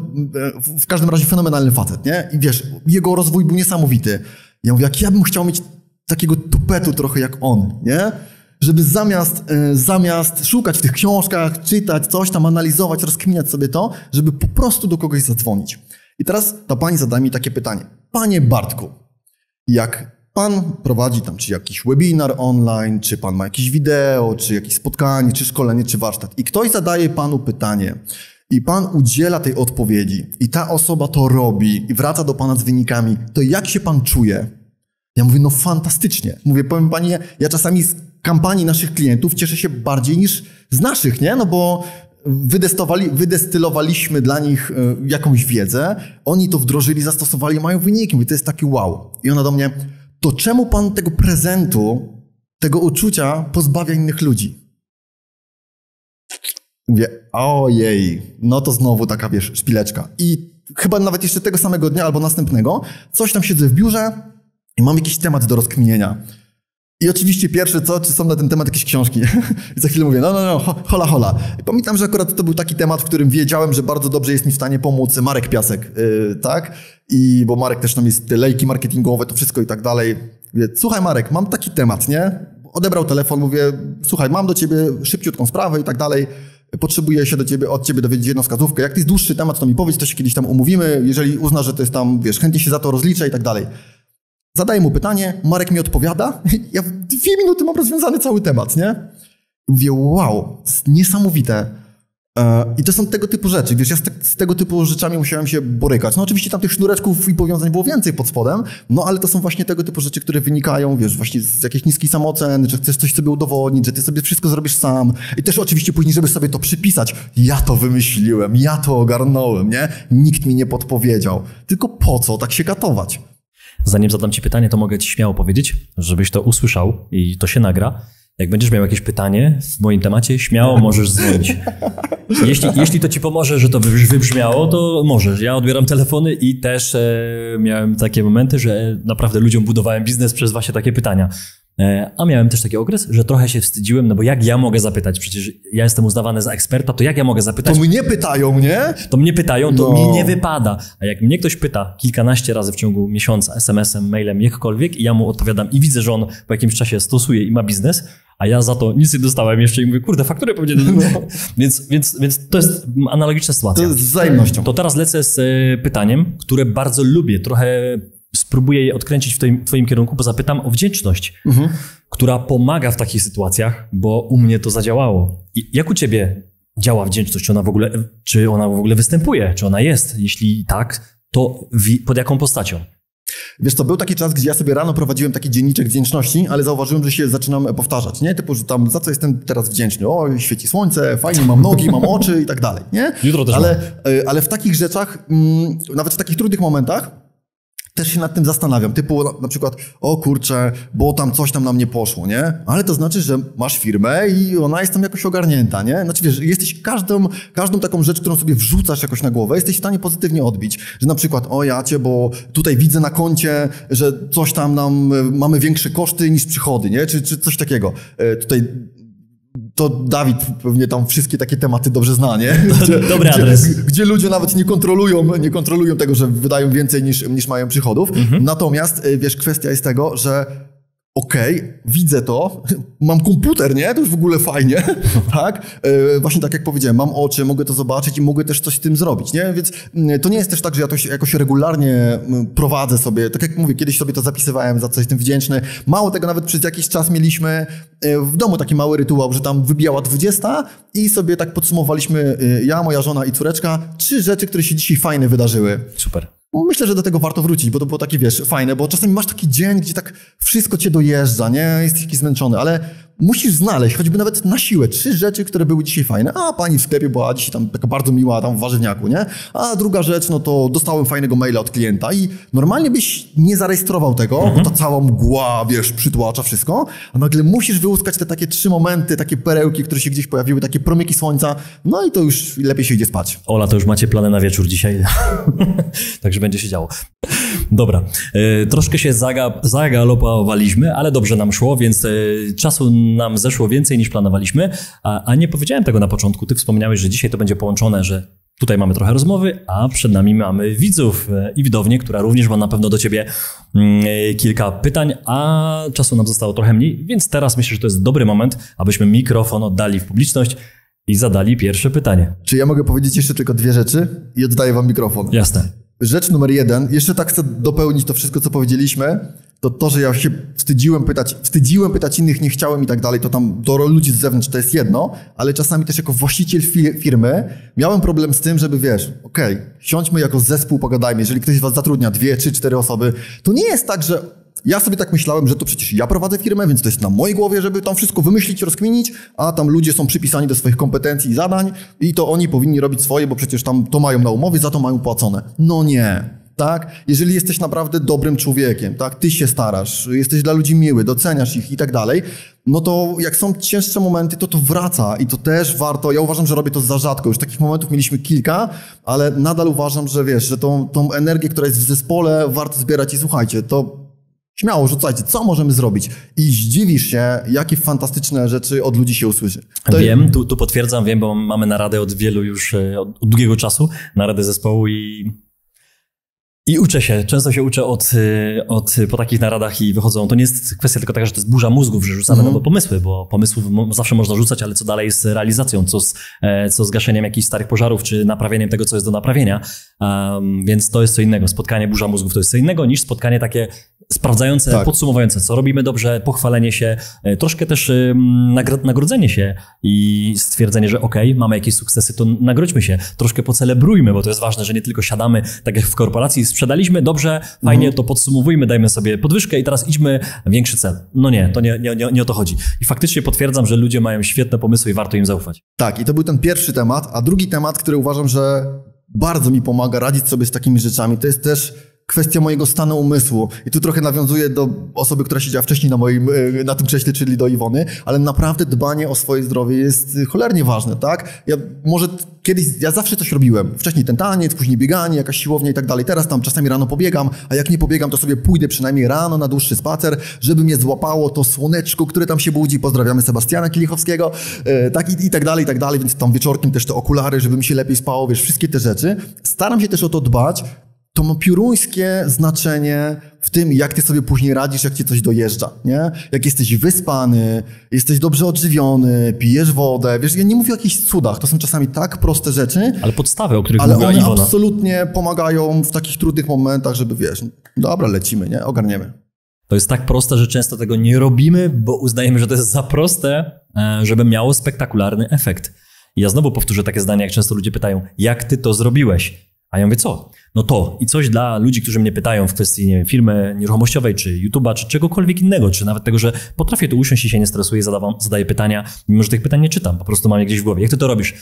w każdym razie fenomenalny facet, nie? I wiesz, jego rozwój był niesamowity. Ja mówię, jak ja bym chciał mieć takiego tupetu trochę jak on, nie? Żeby zamiast szukać w tych książkach, czytać coś tam, analizować, rozkminiać sobie to, żeby po prostu do kogoś zadzwonić. I teraz ta pani zada mi takie pytanie. Panie Bartku, jak pan prowadzi tam czy jakiś webinar online, czy pan ma jakieś wideo, czy jakieś spotkanie, czy szkolenie, czy warsztat i ktoś zadaje panu pytanie i pan udziela tej odpowiedzi i ta osoba to robi i wraca do pana z wynikami, to jak się pan czuje? Ja mówię, no fantastycznie. Mówię, powiem pani, ja czasami z kampanii naszych klientów cieszę się bardziej niż z naszych, nie? No bo wydestylowaliśmy dla nich jakąś wiedzę, oni to wdrożyli, zastosowali, mają wyniki. Mówię, to jest taki wow. I ona do mnie, to czemu pan tego prezentu, tego uczucia pozbawia innych ludzi? Mówię, ojej, no to znowu taka, wiesz, szpileczka. I chyba nawet jeszcze tego samego dnia albo następnego coś tam siedzę w biurze i mam jakiś temat do rozkminienia. I oczywiście pierwsze co, czy są na ten temat jakieś książki. I za chwilę mówię, no, hola. I pamiętam, że akurat to był taki temat, w którym wiedziałem, że bardzo dobrze jest mi w stanie pomóc Marek Piasek, tak? I bo Marek też tam jest lejki marketingowe, to wszystko i tak dalej. Mówię, słuchaj Marek, mam taki temat, nie? Odebrał telefon, mówię, słuchaj, mam do ciebie szybciutką sprawę i tak dalej. Potrzebuję się od ciebie dowiedzieć jedną wskazówkę. Jak to jest dłuższy temat, to mi powiedz, to się kiedyś tam umówimy. Jeżeli uznasz, że to jest tam, wiesz, chętnie się za to rozliczę i tak dalej. Zadaję mu pytanie, Marek mi odpowiada, ja w 2 minuty mam rozwiązany cały temat, nie? Mówię, wow, to jest niesamowite. I to są tego typu rzeczy, wiesz, ja z tego typu rzeczami musiałem się borykać. No oczywiście tam tych sznureczków i powiązań było więcej pod spodem, no ale to są właśnie tego typu rzeczy, które wynikają, wiesz, właśnie z jakiejś niskiej samooceny, że chcesz coś sobie udowodnić, że ty sobie wszystko zrobisz sam. I też oczywiście później, żeby sobie to przypisać, ja to wymyśliłem, ja to ogarnąłem, nie? Nikt mi nie podpowiedział. Tylko po co tak się katować? Zanim zadam ci pytanie, to mogę ci śmiało powiedzieć, żebyś to usłyszał i to się nagra. Jak będziesz miał jakieś pytanie w moim temacie, śmiało możesz dzwonić. Jeśli to ci pomoże, że to wybrzmiało, to możesz. Ja odbieram telefony i też miałem takie momenty, że naprawdę ludziom budowałem biznes przez właśnie takie pytania. A miałem też taki okres, że trochę się wstydziłem, no bo jak ja mogę zapytać? Przecież ja jestem uznawany za eksperta, to jak ja mogę zapytać? To mnie pytają, nie? To mnie pytają, to mi nie wypada. A jak mnie ktoś pyta kilkanaście razy w ciągu miesiąca, SMS-em, mailem, jakkolwiek i ja mu odpowiadam i widzę, że on po jakimś czasie stosuje i ma biznes, a ja za to nic nie dostałem jeszcze i mówię, kurde, fakturę powinienem. No. Więc to jest analogiczna sytuacja. To jest z wzajemnością. To teraz lecę z pytaniem, które bardzo lubię. Trochę spróbuję je odkręcić w twoim kierunku, bo zapytam o wdzięczność, która pomaga w takich sytuacjach, bo u mnie to zadziałało. I jak u ciebie działa wdzięczność? Czy ona w ogóle występuje? Czy ona jest? Jeśli tak, to pod jaką postacią? Wiesz co, był taki czas, gdzie ja sobie rano prowadziłem taki dzienniczek wdzięczności, ale zauważyłem, że się zaczynam powtarzać, nie? Typu, że tam za co jestem teraz wdzięczny? O, świeci słońce, fajnie, mam nogi, mam oczy i tak dalej, nie? Jutro też ale w takich rzeczach, nawet w takich trudnych momentach, też się nad tym zastanawiam, typu na przykład, o kurczę, bo tam coś tam nam nie poszło, nie? Ale to znaczy, że masz firmę i ona jest tam jakoś ogarnięta, nie? Znaczy wiesz, jesteś każdą taką rzecz, którą sobie wrzucasz jakoś na głowę, jesteś w stanie pozytywnie odbić, że na przykład, o jacie, bo tutaj widzę na koncie, że coś tam mamy większe koszty niż przychody, nie? Czy coś takiego. Tutaj to Dawid pewnie tam wszystkie takie tematy dobrze zna, nie? Dobry adres. Gdzie ludzie nawet nie kontrolują tego, że wydają więcej niż mają przychodów. Natomiast, wiesz, kwestia jest tego, że widzę to, mam komputer, nie? To już w ogóle fajnie, tak? Właśnie tak jak powiedziałem, mam oczy, mogę to zobaczyć i mogę też coś z tym zrobić, nie? Więc to nie jest też tak, że ja to jakoś regularnie prowadzę sobie. Tak jak mówię, kiedyś sobie to zapisywałem, za co jestem wdzięczny. Mało tego, nawet przez jakiś czas mieliśmy w domu taki mały rytuał, że tam wybijała 20 i sobie tak podsumowaliśmy, ja, moja żona i córeczka, 3 rzeczy, które się dzisiaj fajne wydarzyły. Super. Myślę, że do tego warto wrócić, bo to było takie, wiesz, fajne, bo czasami masz taki dzień, gdzie tak wszystko cię dojeżdża, nie? Jesteś taki zmęczony, ale musisz znaleźć, choćby nawet na siłę, 3 rzeczy, które były dzisiaj fajne. A pani w sklepie była dzisiaj tam taka bardzo miła, tam w warzywniaku, nie? A druga rzecz, no to dostałem fajnego maila od klienta i normalnie byś nie zarejestrował tego, bo ta cała mgła, wiesz, przytłacza wszystko, a nagle musisz wyłuskać te takie 3 momenty, takie perełki, które się gdzieś pojawiły, takie promyki słońca, no i to już lepiej się idzie spać. Ola, to już macie plany na wieczór dzisiaj, także będzie się działo. Dobra, troszkę się zagalopowaliśmy, ale dobrze nam szło, więc czasu nam zeszło więcej niż planowaliśmy, a nie powiedziałem tego na początku. Ty wspomniałeś, że dzisiaj to będzie połączone, że tutaj mamy trochę rozmowy, a przed nami mamy widzów i widownię, która również ma na pewno do ciebie kilka pytań, a czasu nam zostało trochę mniej, więc teraz myślę, że to jest dobry moment, abyśmy mikrofon oddali w publiczność i zadali pierwsze pytanie. Czy ja mogę powiedzieć jeszcze tylko 2 rzeczy i oddaję wam mikrofon? Jasne. Rzecz numer 1, jeszcze tak chcę dopełnić to wszystko, co powiedzieliśmy, to, że ja się wstydziłem pytać innych, nie chciałem i tak dalej, to tam do ludzi z zewnątrz to jest jedno, ale czasami też jako właściciel firmy miałem problem z tym, żeby wiesz, siądźmy jako zespół, pogadajmy, jeżeli ktoś z was zatrudnia 2, 3, 4 osoby, to nie jest tak, że ja sobie tak myślałem, że to przecież ja prowadzę firmę, więc to jest na mojej głowie, żeby tam wszystko wymyślić, rozkminić, a tam ludzie są przypisani do swoich kompetencji i zadań i to oni powinni robić swoje, bo przecież tam to mają na umowie, za to mają płacone. No nie, tak? Jeżeli jesteś naprawdę dobrym człowiekiem, tak? Ty się starasz, jesteś dla ludzi miły, doceniasz ich i tak dalej, no to jak są cięższe momenty, to wraca i to też warto. Ja uważam, że robię to za rzadko. Już takich momentów mieliśmy kilka, ale nadal uważam, że wiesz, że tą energię, która jest w zespole, warto zbierać i słuchajcie, to śmiało rzucajcie, co możemy zrobić i zdziwisz się, jakie fantastyczne rzeczy od ludzi się usłyszy. Wiem, tu potwierdzam, wiem, bo mamy naradę od wielu już, od długiego czasu, naradę zespołu i uczę się, często się uczę po takich naradach i wychodzą, to nie jest kwestia tylko taka, że to jest burza mózgów, że rzucamy nowe pomysły, bo pomysłów zawsze można rzucać, ale co dalej z realizacją, co z gaszeniem jakichś starych pożarów, czy naprawieniem tego, co jest do naprawienia, więc to jest co innego. Spotkanie burza mózgów to jest co innego niż spotkanie takie sprawdzające, podsumowujące, co robimy dobrze, pochwalenie się, troszkę też nagrodzenie się i stwierdzenie, że okej, mamy jakieś sukcesy, to nagrodźmy się, troszkę pocelebrujmy, bo to jest ważne, że nie tylko siadamy, tak jak w korporacji, sprzedaliśmy dobrze, fajnie, to podsumowujmy, dajmy sobie podwyżkę i teraz idźmy większy cel. No nie, to nie o to chodzi. I faktycznie potwierdzam, że ludzie mają świetne pomysły i warto im zaufać. Tak, i to był ten pierwszy temat, a drugi temat, który uważam, że bardzo mi pomaga radzić sobie z takimi rzeczami, to jest też kwestia mojego stanu umysłu. I tu trochę nawiązuję do osoby, która siedziała wcześniej na tym krześle, czyli do Iwony, ale naprawdę dbanie o swoje zdrowie jest cholernie ważne, tak? Ja zawsze coś robiłem. Wcześniej ten taniec, później bieganie, jakaś siłownia i tak dalej. Teraz tam czasami rano pobiegam, a jak nie pobiegam, to sobie pójdę przynajmniej rano na dłuższy spacer, żeby mnie złapało to słoneczko, które tam się budzi. Pozdrawiamy Sebastiana Kielichowskiego, tak i tak dalej, więc tam wieczorkiem też te okulary, żeby mi się lepiej spało, wiesz, wszystkie te rzeczy. Staram się też o to dbać. To ma pioruńskie znaczenie w tym, jak ty sobie później radzisz, jak cię coś dojeżdża, nie? Jak jesteś wyspany, jesteś dobrze odżywiony, pijesz wodę, wiesz, ja nie mówię o jakichś cudach, to są czasami tak proste rzeczy. Ale podstawy, o których mówiła Iwona. Ale one absolutnie pomagają w takich trudnych momentach, żeby wiesz, dobra, lecimy, nie? Ogarniemy. To jest tak proste, że często tego nie robimy, bo uznajemy, że to jest za proste, żeby miało spektakularny efekt. I ja znowu powtórzę takie zdanie, jak często ludzie pytają, jak ty to zrobiłeś? A ja mówię, co? No to i coś dla ludzi, którzy mnie pytają w kwestii, nie wiem, firmy nieruchomościowej, czy YouTube'a, czy czegokolwiek innego, czy nawet tego, że potrafię tu usiąść i się nie stresuję, zadaję pytania, mimo że tych pytań nie czytam, po prostu mam je gdzieś w głowie. Jak ty to robisz?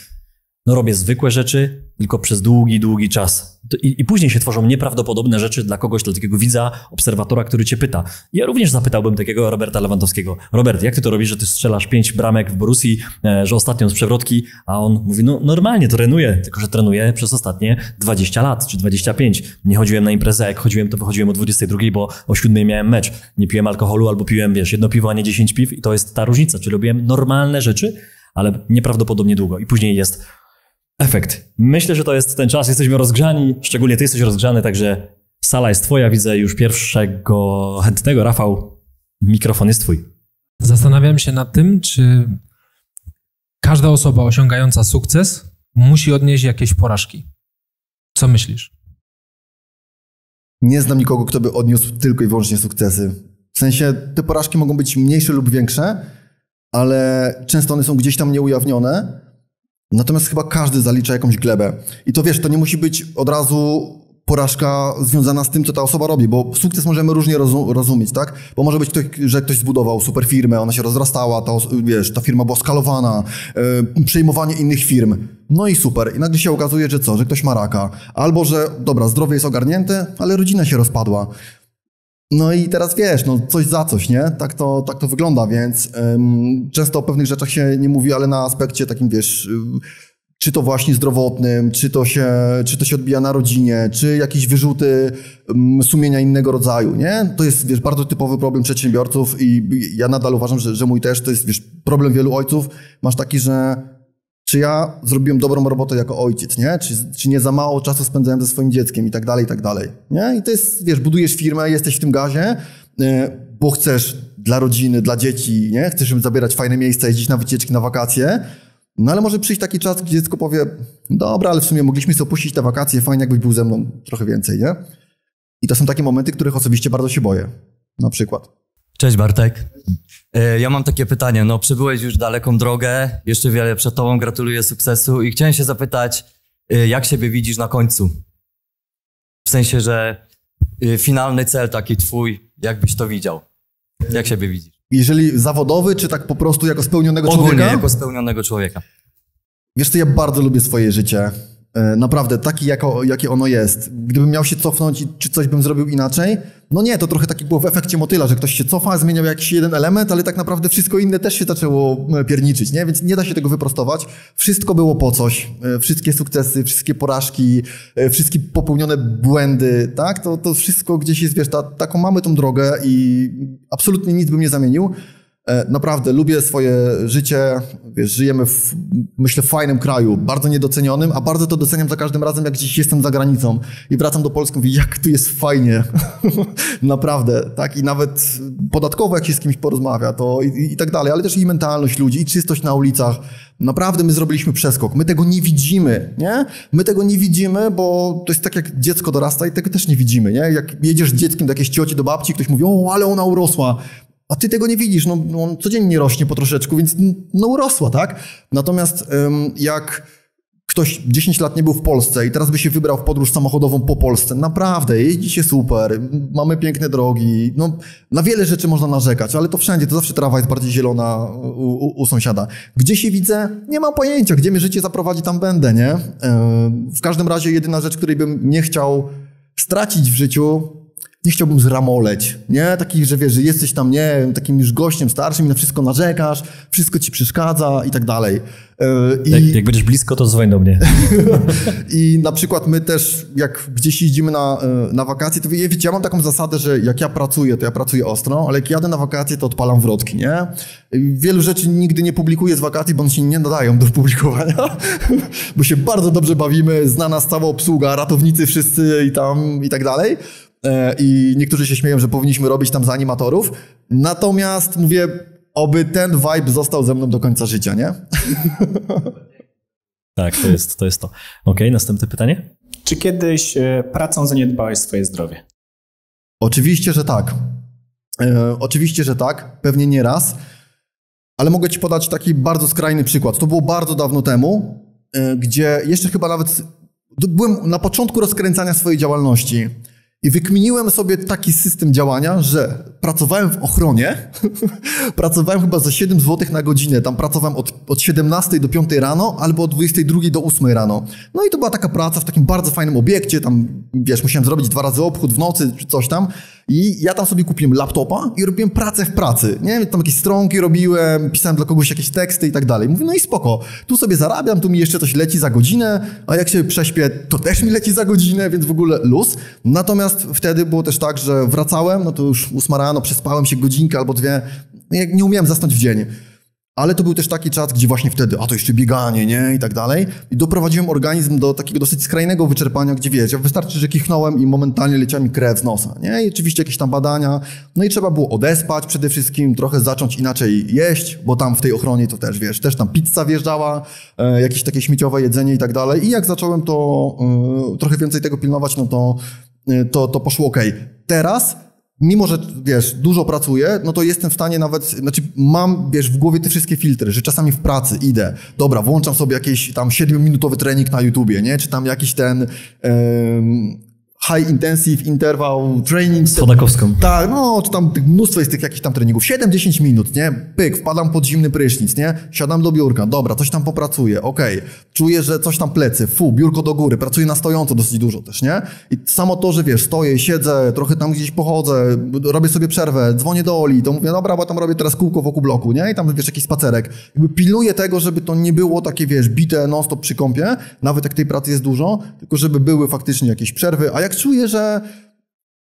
No robię zwykłe rzeczy, tylko przez długi czas. I później się tworzą nieprawdopodobne rzeczy dla kogoś, dla takiego widza, obserwatora, który cię pyta. Ja również zapytałbym takiego Roberta Lewandowskiego. Robert, jak ty to robisz, że ty strzelasz 5 bramek w Borussii, że ostatnio z przewrotki, a on mówi, no normalnie trenuję, tylko że trenuję przez ostatnie 20 lat, czy 25. Nie chodziłem na imprezę, jak chodziłem, to wychodziłem o 22, bo o 7 miałem mecz. Nie piłem alkoholu albo piłem, wiesz, 1 piwo, a nie 10 piw i to jest ta różnica, czyli robiłem normalne rzeczy, ale nieprawdopodobnie długo i później jest efekt. Myślę, że to jest ten czas. Jesteśmy rozgrzani, szczególnie ty jesteś rozgrzany, także sala jest twoja. Widzę już pierwszego chętnego. Rafał, mikrofon jest twój. Zastanawiam się nad tym, czy każda osoba osiągająca sukces musi odnieść jakieś porażki. Co myślisz? Nie znam nikogo, kto by odniósł tylko i wyłącznie sukcesy. W sensie te porażki mogą być mniejsze lub większe, ale często one są gdzieś tam nieujawnione. Natomiast chyba każdy zalicza jakąś glebę. I to wiesz, to nie musi być od razu porażka związana z tym, co ta osoba robi, bo sukces możemy różnie rozumieć, tak? Bo może być, że ktoś zbudował super firmę, ona się rozrastała, ta firma była skalowana, przejmowanie innych firm. No i super. I nagle się okazuje, że co? Że ktoś ma raka. Albo, że dobra, zdrowie jest ogarnięte, ale rodzina się rozpadła. No i teraz wiesz, no coś za coś, nie? Tak to wygląda, więc często o pewnych rzeczach się nie mówi, ale na aspekcie takim, wiesz, czy to właśnie zdrowotnym, czy to się odbija na rodzinie, czy jakieś wyrzuty sumienia innego rodzaju, nie? To jest, wiesz, bardzo typowy problem przedsiębiorców i ja nadal uważam, że mój też, to jest, wiesz, problem wielu ojców. Masz taki, że czy ja zrobiłem dobrą robotę jako ojciec, nie? Czy nie za mało czasu spędzałem ze swoim dzieckiem i tak dalej, nie? I to jest, wiesz, budujesz firmę, jesteś w tym gazie, bo chcesz dla rodziny, dla dzieci, nie? Chcesz im zabierać fajne miejsca, jeździć na wycieczki, na wakacje, no ale może przyjść taki czas, gdzie dziecko powie, dobra, ale w sumie mogliśmy sobie opuścić te wakacje, fajnie jakbyś był ze mną trochę więcej, nie? I to są takie momenty, których osobiście bardzo się boję, na przykład. Cześć Bartek. Ja mam takie pytanie, no przebyłeś już daleką drogę, jeszcze wiele przed tobą, gratuluję sukcesu i chciałem się zapytać, jak siebie widzisz na końcu? W sensie, że finalny cel taki twój, jak byś to widział? Jak siebie widzisz? Jeżeli zawodowy, czy tak po prostu jako spełnionego człowieka? Ogólnie jako spełnionego człowieka. Wiesz co, ja bardzo lubię swoje życie. Naprawdę, jakie ono jest. Gdybym miał się cofnąć, czy coś bym zrobił inaczej? No nie, to trochę tak było w efekcie motyla, że ktoś się cofa, zmieniał jakiś jeden element, ale tak naprawdę wszystko inne też się zaczęło pierniczyć, nie? Więc nie da się tego wyprostować. Wszystko było po coś. Wszystkie sukcesy, wszystkie porażki, wszystkie popełnione błędy, tak? To wszystko gdzieś jest, wiesz, taką mamy tą drogę i absolutnie nic bym nie zamienił. Naprawdę, lubię swoje życie, wiesz, żyjemy myślę, w fajnym kraju, bardzo niedocenionym, a bardzo to doceniam za każdym razem, jak gdzieś jestem za granicą i wracam do Polski i mówię, jak tu jest fajnie. Naprawdę, tak? I nawet podatkowo, jak się z kimś porozmawia, to i tak dalej, ale też i mentalność ludzi, i czystość na ulicach. Naprawdę my zrobiliśmy przeskok. My tego nie widzimy, nie? My tego nie widzimy, bo to jest tak, jak dziecko dorasta i tego też nie widzimy, nie? Jak jedziesz z dzieckiem do jakiejś cioci, do babci, ktoś mówi, o, ale ona urosła. A ty tego nie widzisz, no on codziennie rośnie po troszeczku, więc no urosła, tak? Natomiast jak ktoś 10 lat nie był w Polsce i teraz by się wybrał w podróż samochodową po Polsce, naprawdę, jeździ się super, mamy piękne drogi, no na wiele rzeczy można narzekać, ale to wszędzie, to zawsze trawa jest bardziej zielona u sąsiada. Gdzie się widzę? Nie mam pojęcia, gdzie mnie życie zaprowadzi, tam będę, nie? W każdym razie jedyna rzecz, której bym nie chciał stracić w życiu, nie chciałbym zramoleć, nie? Taki, że wiesz, że jesteś tam, nie, takim już gościem starszym i na wszystko narzekasz, wszystko ci przeszkadza i tak dalej. Jak będziesz blisko, to dzwoń do mnie. I na przykład my też, jak gdzieś jeździmy na wakacje, to wiecie, ja mam taką zasadę, że jak ja pracuję, to ja pracuję ostro, ale jak jadę na wakacje, to odpalam wrotki, nie? Wielu rzeczy nigdy nie publikuję z wakacji, bo one się nie nadają do publikowania, bo się bardzo dobrze bawimy, zna nas cała obsługa, ratownicy wszyscy i tak dalej. I niektórzy się śmieją, że powinniśmy robić tam za animatorów. Natomiast mówię, oby ten vibe został ze mną do końca życia, nie? Tak, to jest to. Okej, następne pytanie. Czy kiedyś pracą zaniedbałeś swoje zdrowie? Oczywiście, że tak. Oczywiście, że tak. Pewnie nie raz. Ale mogę ci podać taki bardzo skrajny przykład. To było bardzo dawno temu, gdzie jeszcze chyba nawet byłem na początku rozkręcania swojej działalności. I wykminiłem sobie taki system działania, że pracowałem w ochronie, pracowałem chyba za 7 zł na godzinę, tam pracowałem od 17 do 5 rano, albo od 22 do 8 rano. No i to była taka praca w takim bardzo fajnym obiekcie, tam wiesz, musiałem zrobić 2 razy obchód w nocy czy coś tam. I ja tam sobie kupiłem laptopa i robiłem pracę w pracy, nie? Tam jakieś stronki robiłem, pisałem dla kogoś jakieś teksty i tak dalej. Mówię, no i spoko, tu sobie zarabiam, tu mi jeszcze coś leci za godzinę, a jak się prześpię, to też mi leci za godzinę, więc w ogóle luz. Natomiast wtedy było też tak, że wracałem, no to już 8 rano, przespałem się godzinkę albo 2, nie umiałem zasnąć w dzień. Ale to był też taki czas, gdzie właśnie wtedy, a to jeszcze bieganie, nie? I tak dalej. I doprowadziłem organizm do takiego dosyć skrajnego wyczerpania, gdzie wiesz, ja wystarczy, że kichnąłem i momentalnie leciała mi krew z nosa, nie? I oczywiście jakieś tam badania. No i trzeba było odespać przede wszystkim, trochę zacząć inaczej jeść, bo tam w tej ochronie to też, wiesz, też tam pizza wjeżdżała, jakieś takie śmieciowe jedzenie i tak dalej. I jak zacząłem to trochę więcej tego pilnować, no to poszło okej. Teraz mimo, że wiesz, dużo pracuję, no to jestem w stanie nawet, znaczy mam, wiesz, w głowie te wszystkie filtry, że czasami w pracy idę, dobra, włączam sobie jakiś tam 7-minutowy trening na YouTubie, nie? Czy tam jakiś ten high intensive interval training. Z Chodakowską. Tak, no, czy tam mnóstwo jest tych jakichś tam treningów. 7-10 minut, nie? Pyk, wpadam pod zimny prysznic, nie? Siadam do biurka, dobra, coś tam popracuję, okej. Czuję, że coś tam plecy, biurko do góry, pracuję na stojąco dosyć dużo też, nie? I samo to, że wiesz, stoję, siedzę, trochę tam gdzieś pochodzę, robię sobie przerwę, dzwonię do Oli, to mówię, dobra, bo tam robię teraz kółko wokół bloku, nie? I tam, wiesz, jakiś spacerek. Jakby pilnuję tego, żeby to nie było takie, wiesz, bite non-stop przy kąpie, nawet jak tej pracy jest dużo, tylko żeby były faktycznie jakieś przerwy, a jak czuję, że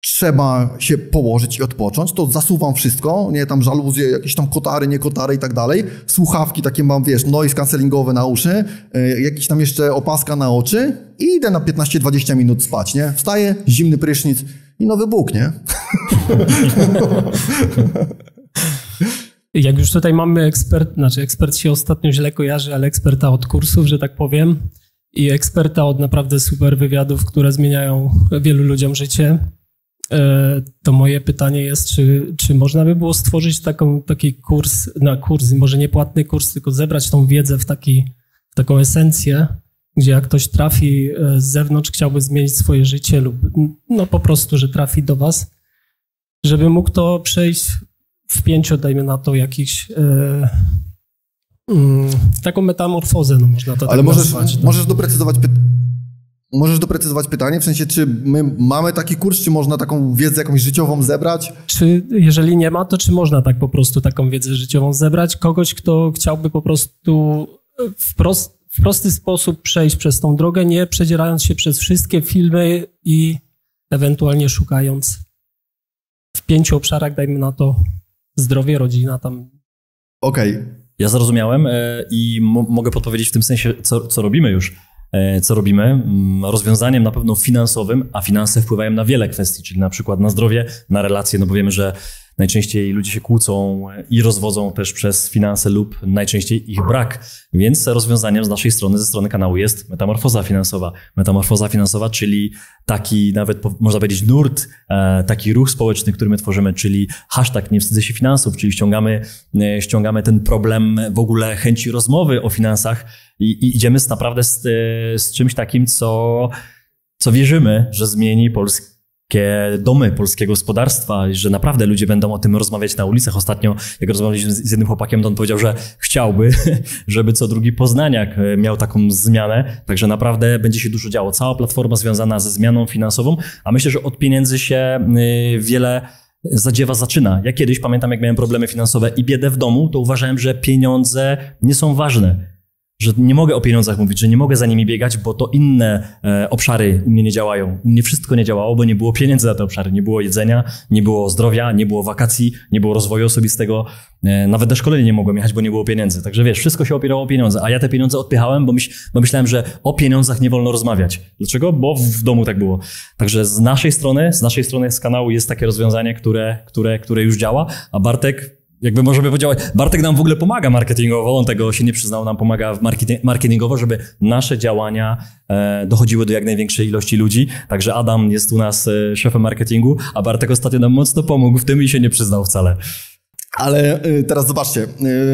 trzeba się położyć i odpocząć, to zasuwam wszystko, nie, tam żaluzje, jakieś tam kotary, nie kotary i tak dalej, słuchawki takie mam, wiesz, noise cancellingowe na uszy, jakiś tam jeszcze opaska na oczy i idę na 15-20 minut spać, nie? Wstaję, zimny prysznic i nowy Bóg, nie? Jak już tutaj mamy ekspert się ostatnio źle kojarzy, ale eksperta od kursów, że tak powiem, i eksperta od naprawdę super wywiadów, które zmieniają wielu ludziom życie, to moje pytanie jest, czy można by było stworzyć taki kurs, może nie płatny kurs, tylko zebrać tą wiedzę w taką esencję, gdzie jak ktoś trafi z zewnątrz, chciałby zmienić swoje życie lub no po prostu, że trafi do was, żeby mógł to przejść w 5, dajmy na to, jakichś taką metamorfozę, no można to ale tak nazwać. Ale możesz doprecyzować pytanie, w sensie, czy my mamy taki kurs, czy można taką wiedzę jakąś życiową zebrać? Czy jeżeli nie ma, to czy można tak po prostu taką wiedzę życiową zebrać? Kogoś, kto chciałby po prostu w prosty sposób przejść przez tą drogę, nie przedzierając się przez wszystkie filmy i ewentualnie szukając w 5 obszarach, dajmy na to, zdrowie, rodzina, tam Okej. Ja zrozumiałem i mogę podpowiedzieć w tym sensie, co robimy już. Co robimy? Rozwiązaniem na pewno finansowym, a finanse wpływają na wiele kwestii, czyli na przykład na zdrowie, na relacje, no bo wiemy, że najczęściej ludzie się kłócą i rozwodzą też przez finanse lub najczęściej ich brak. Więc rozwiązaniem z naszej strony, ze strony kanału jest metamorfoza finansowa. Metamorfoza finansowa, czyli taki nawet można powiedzieć nurt, taki ruch społeczny, który my tworzymy, czyli hashtag nie wstydzę się finansów, czyli ściągamy ten problem w ogóle chęci rozmowy o finansach i idziemy naprawdę z czymś takim, co wierzymy, że zmieni polskie domy, polskie gospodarstwa, że naprawdę ludzie będą o tym rozmawiać na ulicach. Ostatnio, jak rozmawialiśmy z jednym chłopakiem, to on powiedział, że chciałby, żeby co drugi poznaniak miał taką zmianę, także naprawdę będzie się dużo działo. Cała platforma związana ze zmianą finansową, a myślę, że od pieniędzy się wiele zadziewa zaczyna. Ja kiedyś pamiętam, jak miałem problemy finansowe i biedę w domu, to uważałem, że pieniądze nie są ważne. Że nie mogę o pieniądzach mówić, że nie mogę za nimi biegać, bo to inne obszary u mnie nie działają. U mnie wszystko nie działało, bo nie było pieniędzy na te obszary. Nie było jedzenia, nie było zdrowia, nie było wakacji, nie było rozwoju osobistego. Nawet do szkolenia nie mogłem jechać, bo nie było pieniędzy. Także wiesz, wszystko się opierało o pieniądze, a ja te pieniądze odpychałem, bo myślałem, że o pieniądzach nie wolno rozmawiać. Dlaczego? Bo w domu tak było. Także z naszej strony z kanału jest takie rozwiązanie, które już działa, a Bartek jakby możemy podziałać. Bartek nam w ogóle pomaga marketingowo, on tego się nie przyznał, nam pomaga marketingowo, żeby nasze działania dochodziły do jak największej ilości ludzi. Także Adam jest u nas szefem marketingu, a Bartek ostatnio nam mocno pomógł w tym i się nie przyznał wcale. Ale teraz zobaczcie,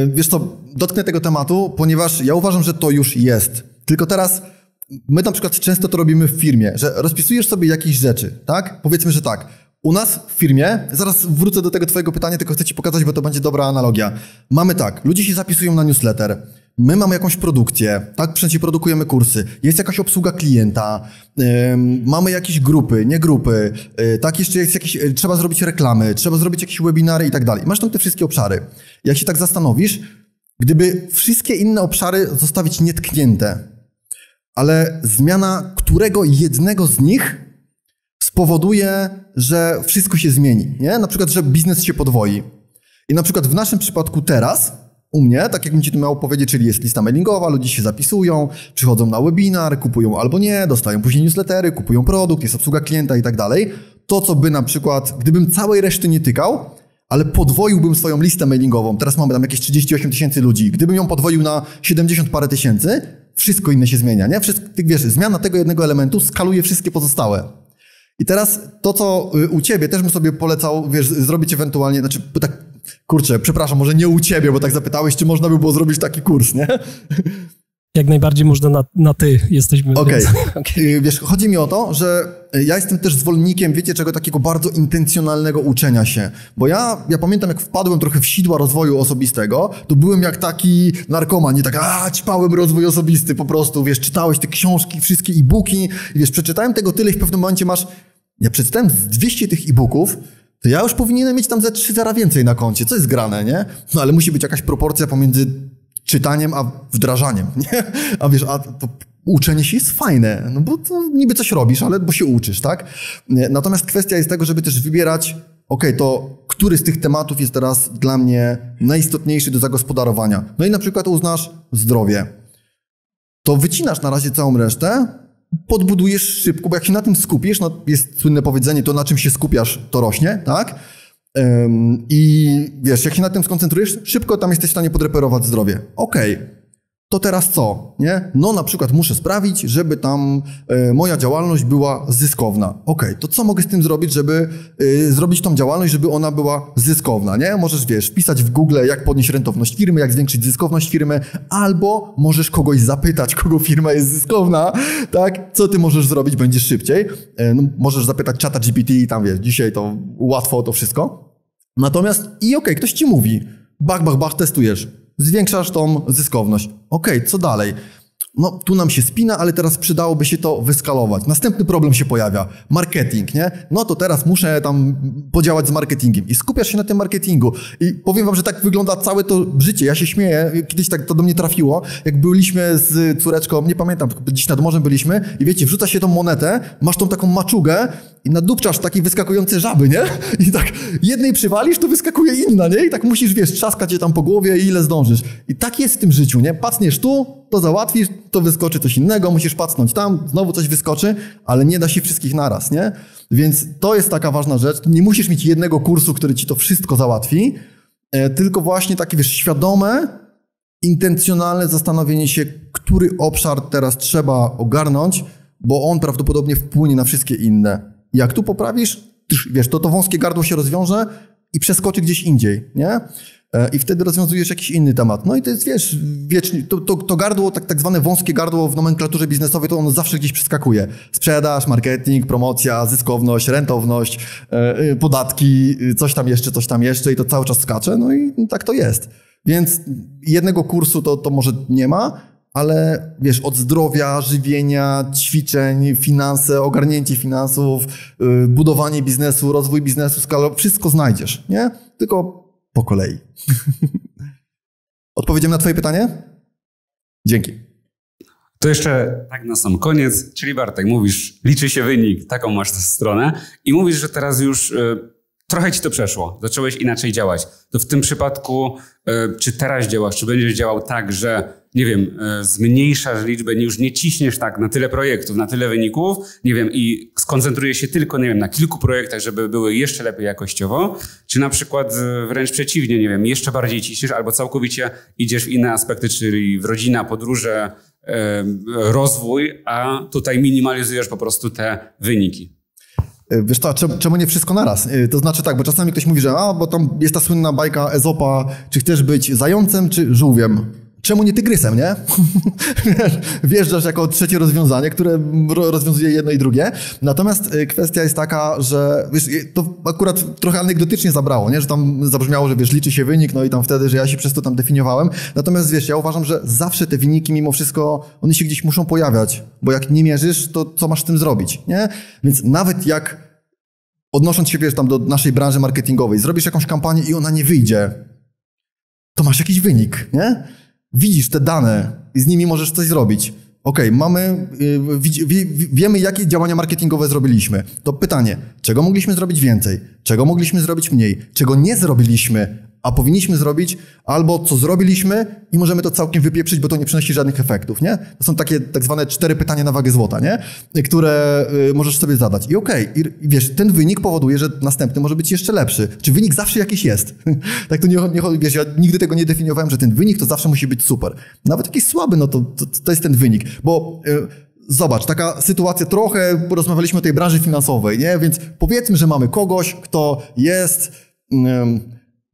wiesz co, dotknę tego tematu, ponieważ ja uważam, że to już jest. Tylko teraz my na przykład często to robimy w firmie, że rozpisujesz sobie jakieś rzeczy, tak? Powiedzmy, że tak. U nas w firmie, zaraz wrócę do tego twojego pytania, tylko chcę ci pokazać, bo to będzie dobra analogia. Mamy tak, ludzie się zapisują na newsletter, my mamy jakąś produkcję, tak, przecież produkujemy kursy, jest jakaś obsługa klienta, mamy jakieś grupy, nie grupy, tak, jeszcze jest jakieś, trzeba zrobić reklamy, trzeba zrobić jakieś webinary i tak dalej. Masz tam te wszystkie obszary. Jak się tak zastanowisz, gdyby wszystkie inne obszary zostawić nietknięte, ale zmiana którego jednego z nich spowoduje, że wszystko się zmieni, nie? Na przykład, że biznes się podwoi. I na przykład w naszym przypadku teraz, u mnie, tak jak mi ci to miało powiedzieć, czyli jest lista mailingowa, ludzie się zapisują, przychodzą na webinar, kupują albo nie, dostają później newslettery, kupują produkt, jest obsługa klienta i tak dalej. To, co by na przykład, gdybym całej reszty nie tykał, ale podwoiłbym swoją listę mailingową, teraz mamy tam jakieś 38 000 ludzi, gdybym ją podwoił na 70 parę tysięcy, wszystko inne się zmienia, nie? Wiesz, zmiana tego jednego elementu skaluje wszystkie pozostałe. I teraz to, co u ciebie, też bym sobie polecał, wiesz, zrobić ewentualnie, znaczy tak, kurczę, przepraszam, może nie u ciebie, bo tak zapytałeś, czy można by było zrobić taki kurs, nie? Jak najbardziej można na ty jesteśmy. Okej. Wiesz, chodzi mi o to, że ja jestem też zwolennikiem, wiecie czego, takiego bardzo intencjonalnego uczenia się. Bo ja pamiętam, jak wpadłem trochę w sidła rozwoju osobistego, to byłem jak taki narkoman, nie tak, ćpałem rozwój osobisty po prostu, wiesz, czytałeś te książki, wszystkie e-booki, i wiesz, przeczytałem tego tyle i w pewnym momencie ja przeczytałem 200 tych e-booków, to ja już powinienem mieć tam ze 3 zera więcej na koncie, co jest grane, nie? No ale musi być jakaś proporcja pomiędzy czytaniem a wdrażaniem, nie? A wiesz, to uczenie się jest fajne, no bo to niby coś robisz, ale bo się uczysz, tak? Natomiast kwestia jest tego, żeby też wybierać, to który z tych tematów jest teraz dla mnie najistotniejszy do zagospodarowania. No i na przykład uznasz zdrowie. To wycinasz na razie całą resztę, podbudujesz szybko, bo jak się na tym skupisz, no jest słynne powiedzenie, to na czym się skupiasz, to rośnie, tak? I wiesz, jak się na tym skoncentrujesz, szybko tam jesteś w stanie podreperować zdrowie. To teraz co, nie? No na przykład muszę sprawić, żeby tam moja działalność była zyskowna. To co mogę z tym zrobić, żeby zrobić tą działalność, żeby ona była zyskowna, nie? Możesz, wiesz, wpisać w Google, jak podnieść rentowność firmy, jak zwiększyć zyskowność firmy, albo możesz kogoś zapytać, kogo firma jest zyskowna, tak? Co ty możesz zrobić, będziesz szybciej. No, możesz zapytać ChatGPT i tam, wiesz, dzisiaj to łatwo to wszystko. Natomiast ktoś ci mówi, bach, testujesz. Zwiększasz tą zyskowność. Co dalej? No, tu nam się spina, ale teraz przydałoby się to wyskalować. Następny problem się pojawia. Marketing, nie? No to teraz muszę tam podziałać z marketingiem. I skupiasz się na tym marketingu. I powiem wam, że tak wygląda całe to życie. Ja się śmieję. Kiedyś tak to do mnie trafiło. Jak byliśmy z córeczką, nie pamiętam, gdzieś nad morzem byliśmy i wiecie, wrzuca się tą monetę, masz tą taką maczugę i nadupczasz takie wyskakujące żaby, nie? I tak jednej przywalisz, to wyskakuje inna, nie? I tak musisz, wiesz, trzaskać je tam po głowie i ile zdążysz. I tak jest w tym życiu, nie? Pacniesz tu, to załatwisz, to wyskoczy coś innego, musisz pacnąć tam, znowu coś wyskoczy, ale nie da się wszystkich naraz, nie? Więc to jest taka ważna rzecz. Nie musisz mieć jednego kursu, który ci to wszystko załatwi, tylko właśnie takie, wiesz, świadome, intencjonalne zastanowienie się, który obszar teraz trzeba ogarnąć, bo on prawdopodobnie wpłynie na wszystkie inne. Jak tu poprawisz, wiesz, to wąskie gardło się rozwiąże i przeskoczy gdzieś indziej, nie? I wtedy rozwiązujesz jakiś inny temat. No i to jest, wiesz, wiecznie, to gardło, tak zwane wąskie gardło w nomenklaturze biznesowej, to ono zawsze gdzieś przeskakuje. Sprzedaż, marketing, promocja, zyskowność, rentowność, podatki, coś tam jeszcze i to cały czas skacze, no i tak to jest. Więc jednego kursu to może nie ma, ale wiesz, od zdrowia, żywienia, ćwiczeń, finanse, ogarnięcie finansów, budowanie biznesu, rozwój biznesu, skala, wszystko znajdziesz, nie? Tylko po kolei. Odpowiedziałem na twoje pytanie? Dzięki. To jeszcze tak na sam koniec, czyli Bartek, mówisz, liczy się wynik, taką masz tę stronę i mówisz, że teraz już trochę ci to przeszło, zacząłeś inaczej działać. To w tym przypadku, czy teraz działasz, czy będziesz działał tak, że nie wiem, zmniejszasz liczbę, już nie ciśniesz tak na tyle projektów, na tyle wyników, nie wiem, i skoncentrujesz się tylko, nie wiem, na kilku projektach, żeby były jeszcze lepiej jakościowo, czy na przykład wręcz przeciwnie, nie wiem, jeszcze bardziej ciśniesz albo całkowicie idziesz w inne aspekty, czyli w rodzina, podróże, rozwój, a tutaj minimalizujesz po prostu te wyniki. Wiesz co, czemu nie wszystko naraz? To znaczy tak, bo czasami ktoś mówi, że bo tam jest ta słynna bajka Ezopa, czy chcesz być zającem, czy żółwiem? Czemu nie tygrysem, nie? Wjeżdżasz jako trzecie rozwiązanie, które rozwiązuje jedno i drugie. Natomiast kwestia jest taka, że wiesz, to akurat trochę anegdotycznie zabrało, nie? Że tam zabrzmiało, że wiesz, liczy się wynik, no i tam wtedy, że ja się przez to tam definiowałem. Natomiast wiesz, ja uważam, że zawsze te wyniki mimo wszystko, one się gdzieś muszą pojawiać, bo jak nie mierzysz, to co masz z tym zrobić, nie? Więc nawet jak odnosząc się, wiesz, tam do naszej branży marketingowej, zrobisz jakąś kampanię i ona nie wyjdzie, to masz jakiś wynik, nie? Widzisz te dane i z nimi możesz coś zrobić. Okej, wiemy, jakie działania marketingowe zrobiliśmy. To pytanie, czego mogliśmy zrobić więcej? Czego mogliśmy zrobić mniej? Czego nie zrobiliśmy, a powinniśmy zrobić? Albo co zrobiliśmy i możemy to całkiem wypieprzyć, bo to nie przynosi żadnych efektów, nie? To są takie tak zwane 4 pytania na wagę złota, nie? Które możesz sobie zadać. I i wiesz, ten wynik powoduje, że następny może być jeszcze lepszy. Czy wynik zawsze jakiś jest? Tak to nie chodzi, wiesz, ja nigdy tego nie definiowałem, że ten wynik to zawsze musi być super. Nawet jakiś słaby, no to jest ten wynik. Bo zobacz, taka sytuacja trochę, rozmawialiśmy o tej branży finansowej, nie? Więc powiedzmy, że mamy kogoś, kto jest...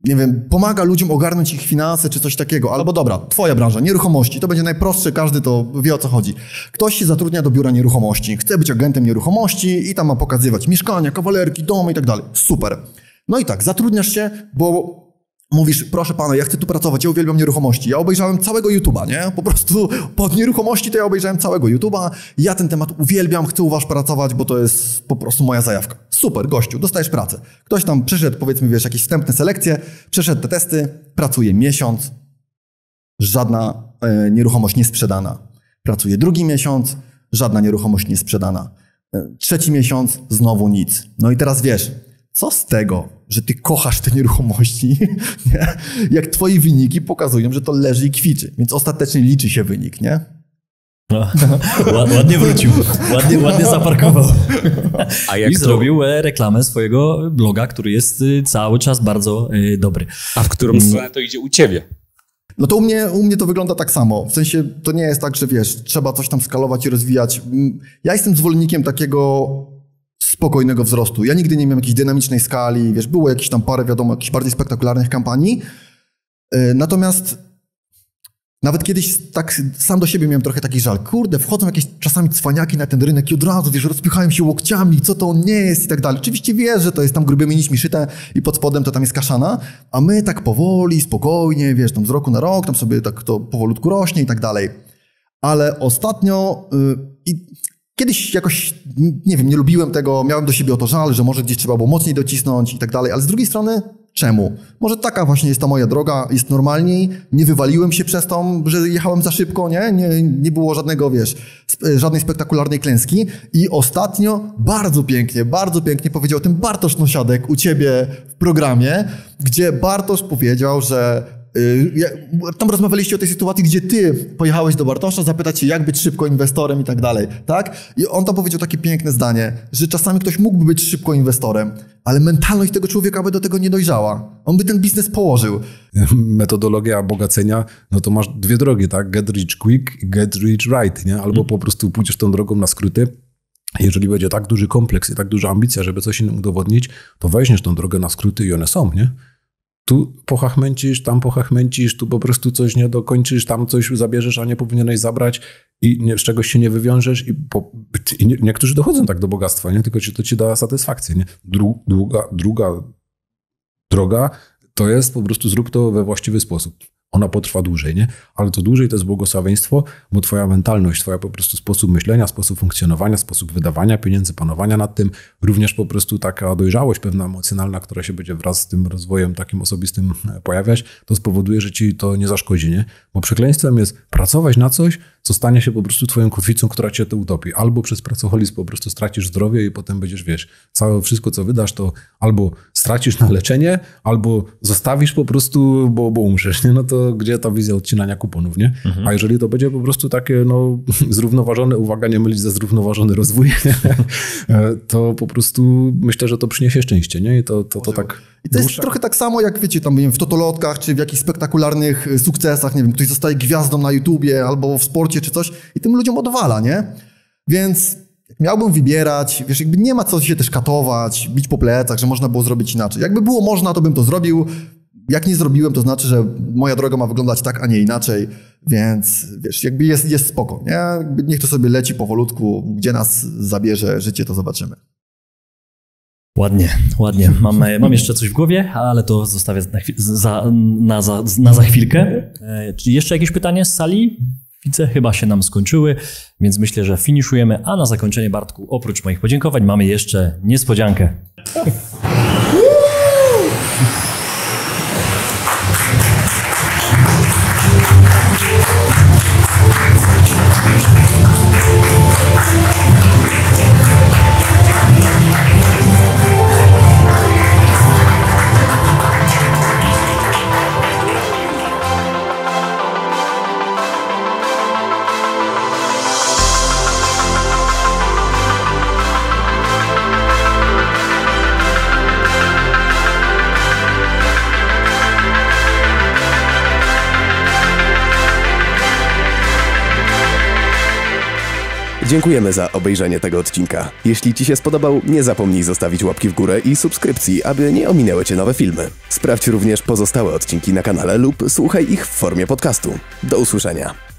nie wiem, pomaga ludziom ogarnąć ich finanse czy coś takiego. Albo dobra, twoja branża, nieruchomości, to będzie najprostsze, każdy to wie, o co chodzi. Ktoś się zatrudnia do biura nieruchomości, chce być agentem nieruchomości i tam ma pokazywać mieszkania, kawalerki, domy i tak dalej. Super. No i tak, zatrudniasz się, bo mówisz, proszę pana, ja chcę tu pracować, ja uwielbiam nieruchomości. Ja obejrzałem całego YouTube'a, nie? Po prostu pod nieruchomości to ja obejrzałem całego YouTube'a. Ja ten temat uwielbiam, chcę u was pracować, bo to jest po prostu moja zajawka. Super, gościu, dostajesz pracę. Ktoś tam przeszedł, powiedzmy, wiesz, jakieś wstępne selekcje, przeszedł te testy, pracuje miesiąc, żadna nieruchomość nie sprzedana. Pracuje drugi miesiąc, żadna nieruchomość nie sprzedana. Trzeci miesiąc, znowu nic. No i teraz wiesz, co z tego, że ty kochasz te nieruchomości, nie? Jak twoje wyniki pokazują, że to leży i kwiczy. Więc ostatecznie liczy się wynik, nie? No, ładnie wrócił. Ładnie zaparkował. A jak zrobił reklamę swojego bloga, który jest cały czas bardzo dobry. A w którą stronę to idzie u ciebie? No to u mnie to wygląda tak samo. W sensie to nie jest tak, że wiesz, trzeba coś tam skalować i rozwijać. Ja jestem zwolennikiem takiego spokojnego wzrostu. Ja nigdy nie miałem jakiejś dynamicznej skali, wiesz, było jakieś tam parę, wiadomo, jakichś bardziej spektakularnych kampanii. Natomiast nawet kiedyś tak sam do siebie miałem trochę taki żal. Kurde, wchodzą jakieś czasami cwaniaki na ten rynek i od razu, wiesz, rozpychają się łokciami, co to nie jest i tak dalej. Oczywiście wiesz, że to jest tam grubymi nićmi szyte i pod spodem to tam jest kaszana, a my tak powoli, spokojnie, wiesz, tam z roku na rok, tam sobie tak to powolutku rośnie i tak dalej. Ale ostatnio kiedyś jakoś, nie wiem, nie lubiłem tego, miałem do siebie o to żal, że może gdzieś trzeba było mocniej docisnąć i tak dalej, ale z drugiej strony Czemu? Może taka właśnie jest ta moja droga, jest normalniej, nie wywaliłem się przez to, że jechałem za szybko, nie było żadnego, żadnej spektakularnej klęski. I ostatnio bardzo pięknie powiedział o tym Bartosz Nosiadek u ciebie w programie, gdzie Bartosz powiedział, że tam rozmawialiście o tej sytuacji, gdzie ty pojechałeś do Bartosza zapytać się, jak być szybko inwestorem i tak dalej, tak? I on tam powiedział takie piękne zdanie, że czasami ktoś mógłby być szybko inwestorem, ale mentalność tego człowieka by do tego nie dojrzała. On by ten biznes położył. Metodologia bogacenia, no to masz dwie drogi, tak? Get rich quick i get rich right, nie? Albo po prostu pójdziesz tą drogą na skróty. Jeżeli będzie tak duży kompleks i tak duża ambicja, żeby coś innym udowodnić, to weźmiesz tą drogę na skróty i one są, nie? Tu pochachmęcisz, tam pochachmęcisz, tu po prostu coś nie dokończysz, tam coś zabierzesz, a nie powinieneś zabrać i z czegoś się nie wywiążesz i niektórzy dochodzą tak do bogactwa, nie? Tylko to ci da satysfakcję, nie? Druga droga to jest po prostu zrób to we właściwy sposób. Ona potrwa dłużej, nie? Ale to dłużej to jest błogosławieństwo, bo twoja mentalność, twoja po prostu sposób myślenia, sposób funkcjonowania, sposób wydawania pieniędzy, panowania nad tym, również po prostu taka dojrzałość pewna emocjonalna, która się będzie wraz z tym rozwojem takim osobistym pojawiać, to spowoduje, że ci to nie zaszkodzi, nie? Bo przekleństwem jest pracować na coś, co stanie się po prostu twoją kotwicą, która cię to utopi. Albo przez pracoholizm po prostu stracisz zdrowie i potem będziesz, całe wszystko, co wydasz, to albo stracisz na leczenie, albo zostawisz po prostu, bo umrzesz, nie? No to gdzie ta wizja odcinania kuponów, nie? A jeżeli to będzie po prostu takie, zrównoważone, uwaga, nie mylić ze zrównoważony rozwój, to po prostu myślę, że to przyniesie szczęście, nie? I to tak... I to jest trochę tak samo, jak wiecie, tam w totolotkach, czy w jakichś spektakularnych sukcesach, nie wiem, ktoś zostaje gwiazdą na YouTubie albo w sporcie, czy coś i tym ludziom odwala, nie? Więc jak miałbym wybierać, jakby nie ma co się też katować, bić po plecach, że można było zrobić inaczej. Jakby było można, to bym to zrobił. Jak nie zrobiłem, to znaczy, że moja droga ma wyglądać tak, a nie inaczej. Więc jakby jest spoko, nie? Niech to sobie leci powolutku, gdzie nas zabierze życie, to zobaczymy. Ładnie. Mam jeszcze coś w głowie, ale to zostawię na za chwilkę. Czy jeszcze jakieś pytanie z sali? Widzę, chyba się nam skończyły, więc myślę, że finiszujemy. A na zakończenie, Bartku, oprócz moich podziękowań mamy jeszcze niespodziankę. Dziękujemy za obejrzenie tego odcinka. Jeśli Ci się spodobał, nie zapomnij zostawić łapki w górę i subskrypcji, aby nie ominęły Cię nowe filmy. Sprawdź również pozostałe odcinki na kanale lub słuchaj ich w formie podcastu. Do usłyszenia.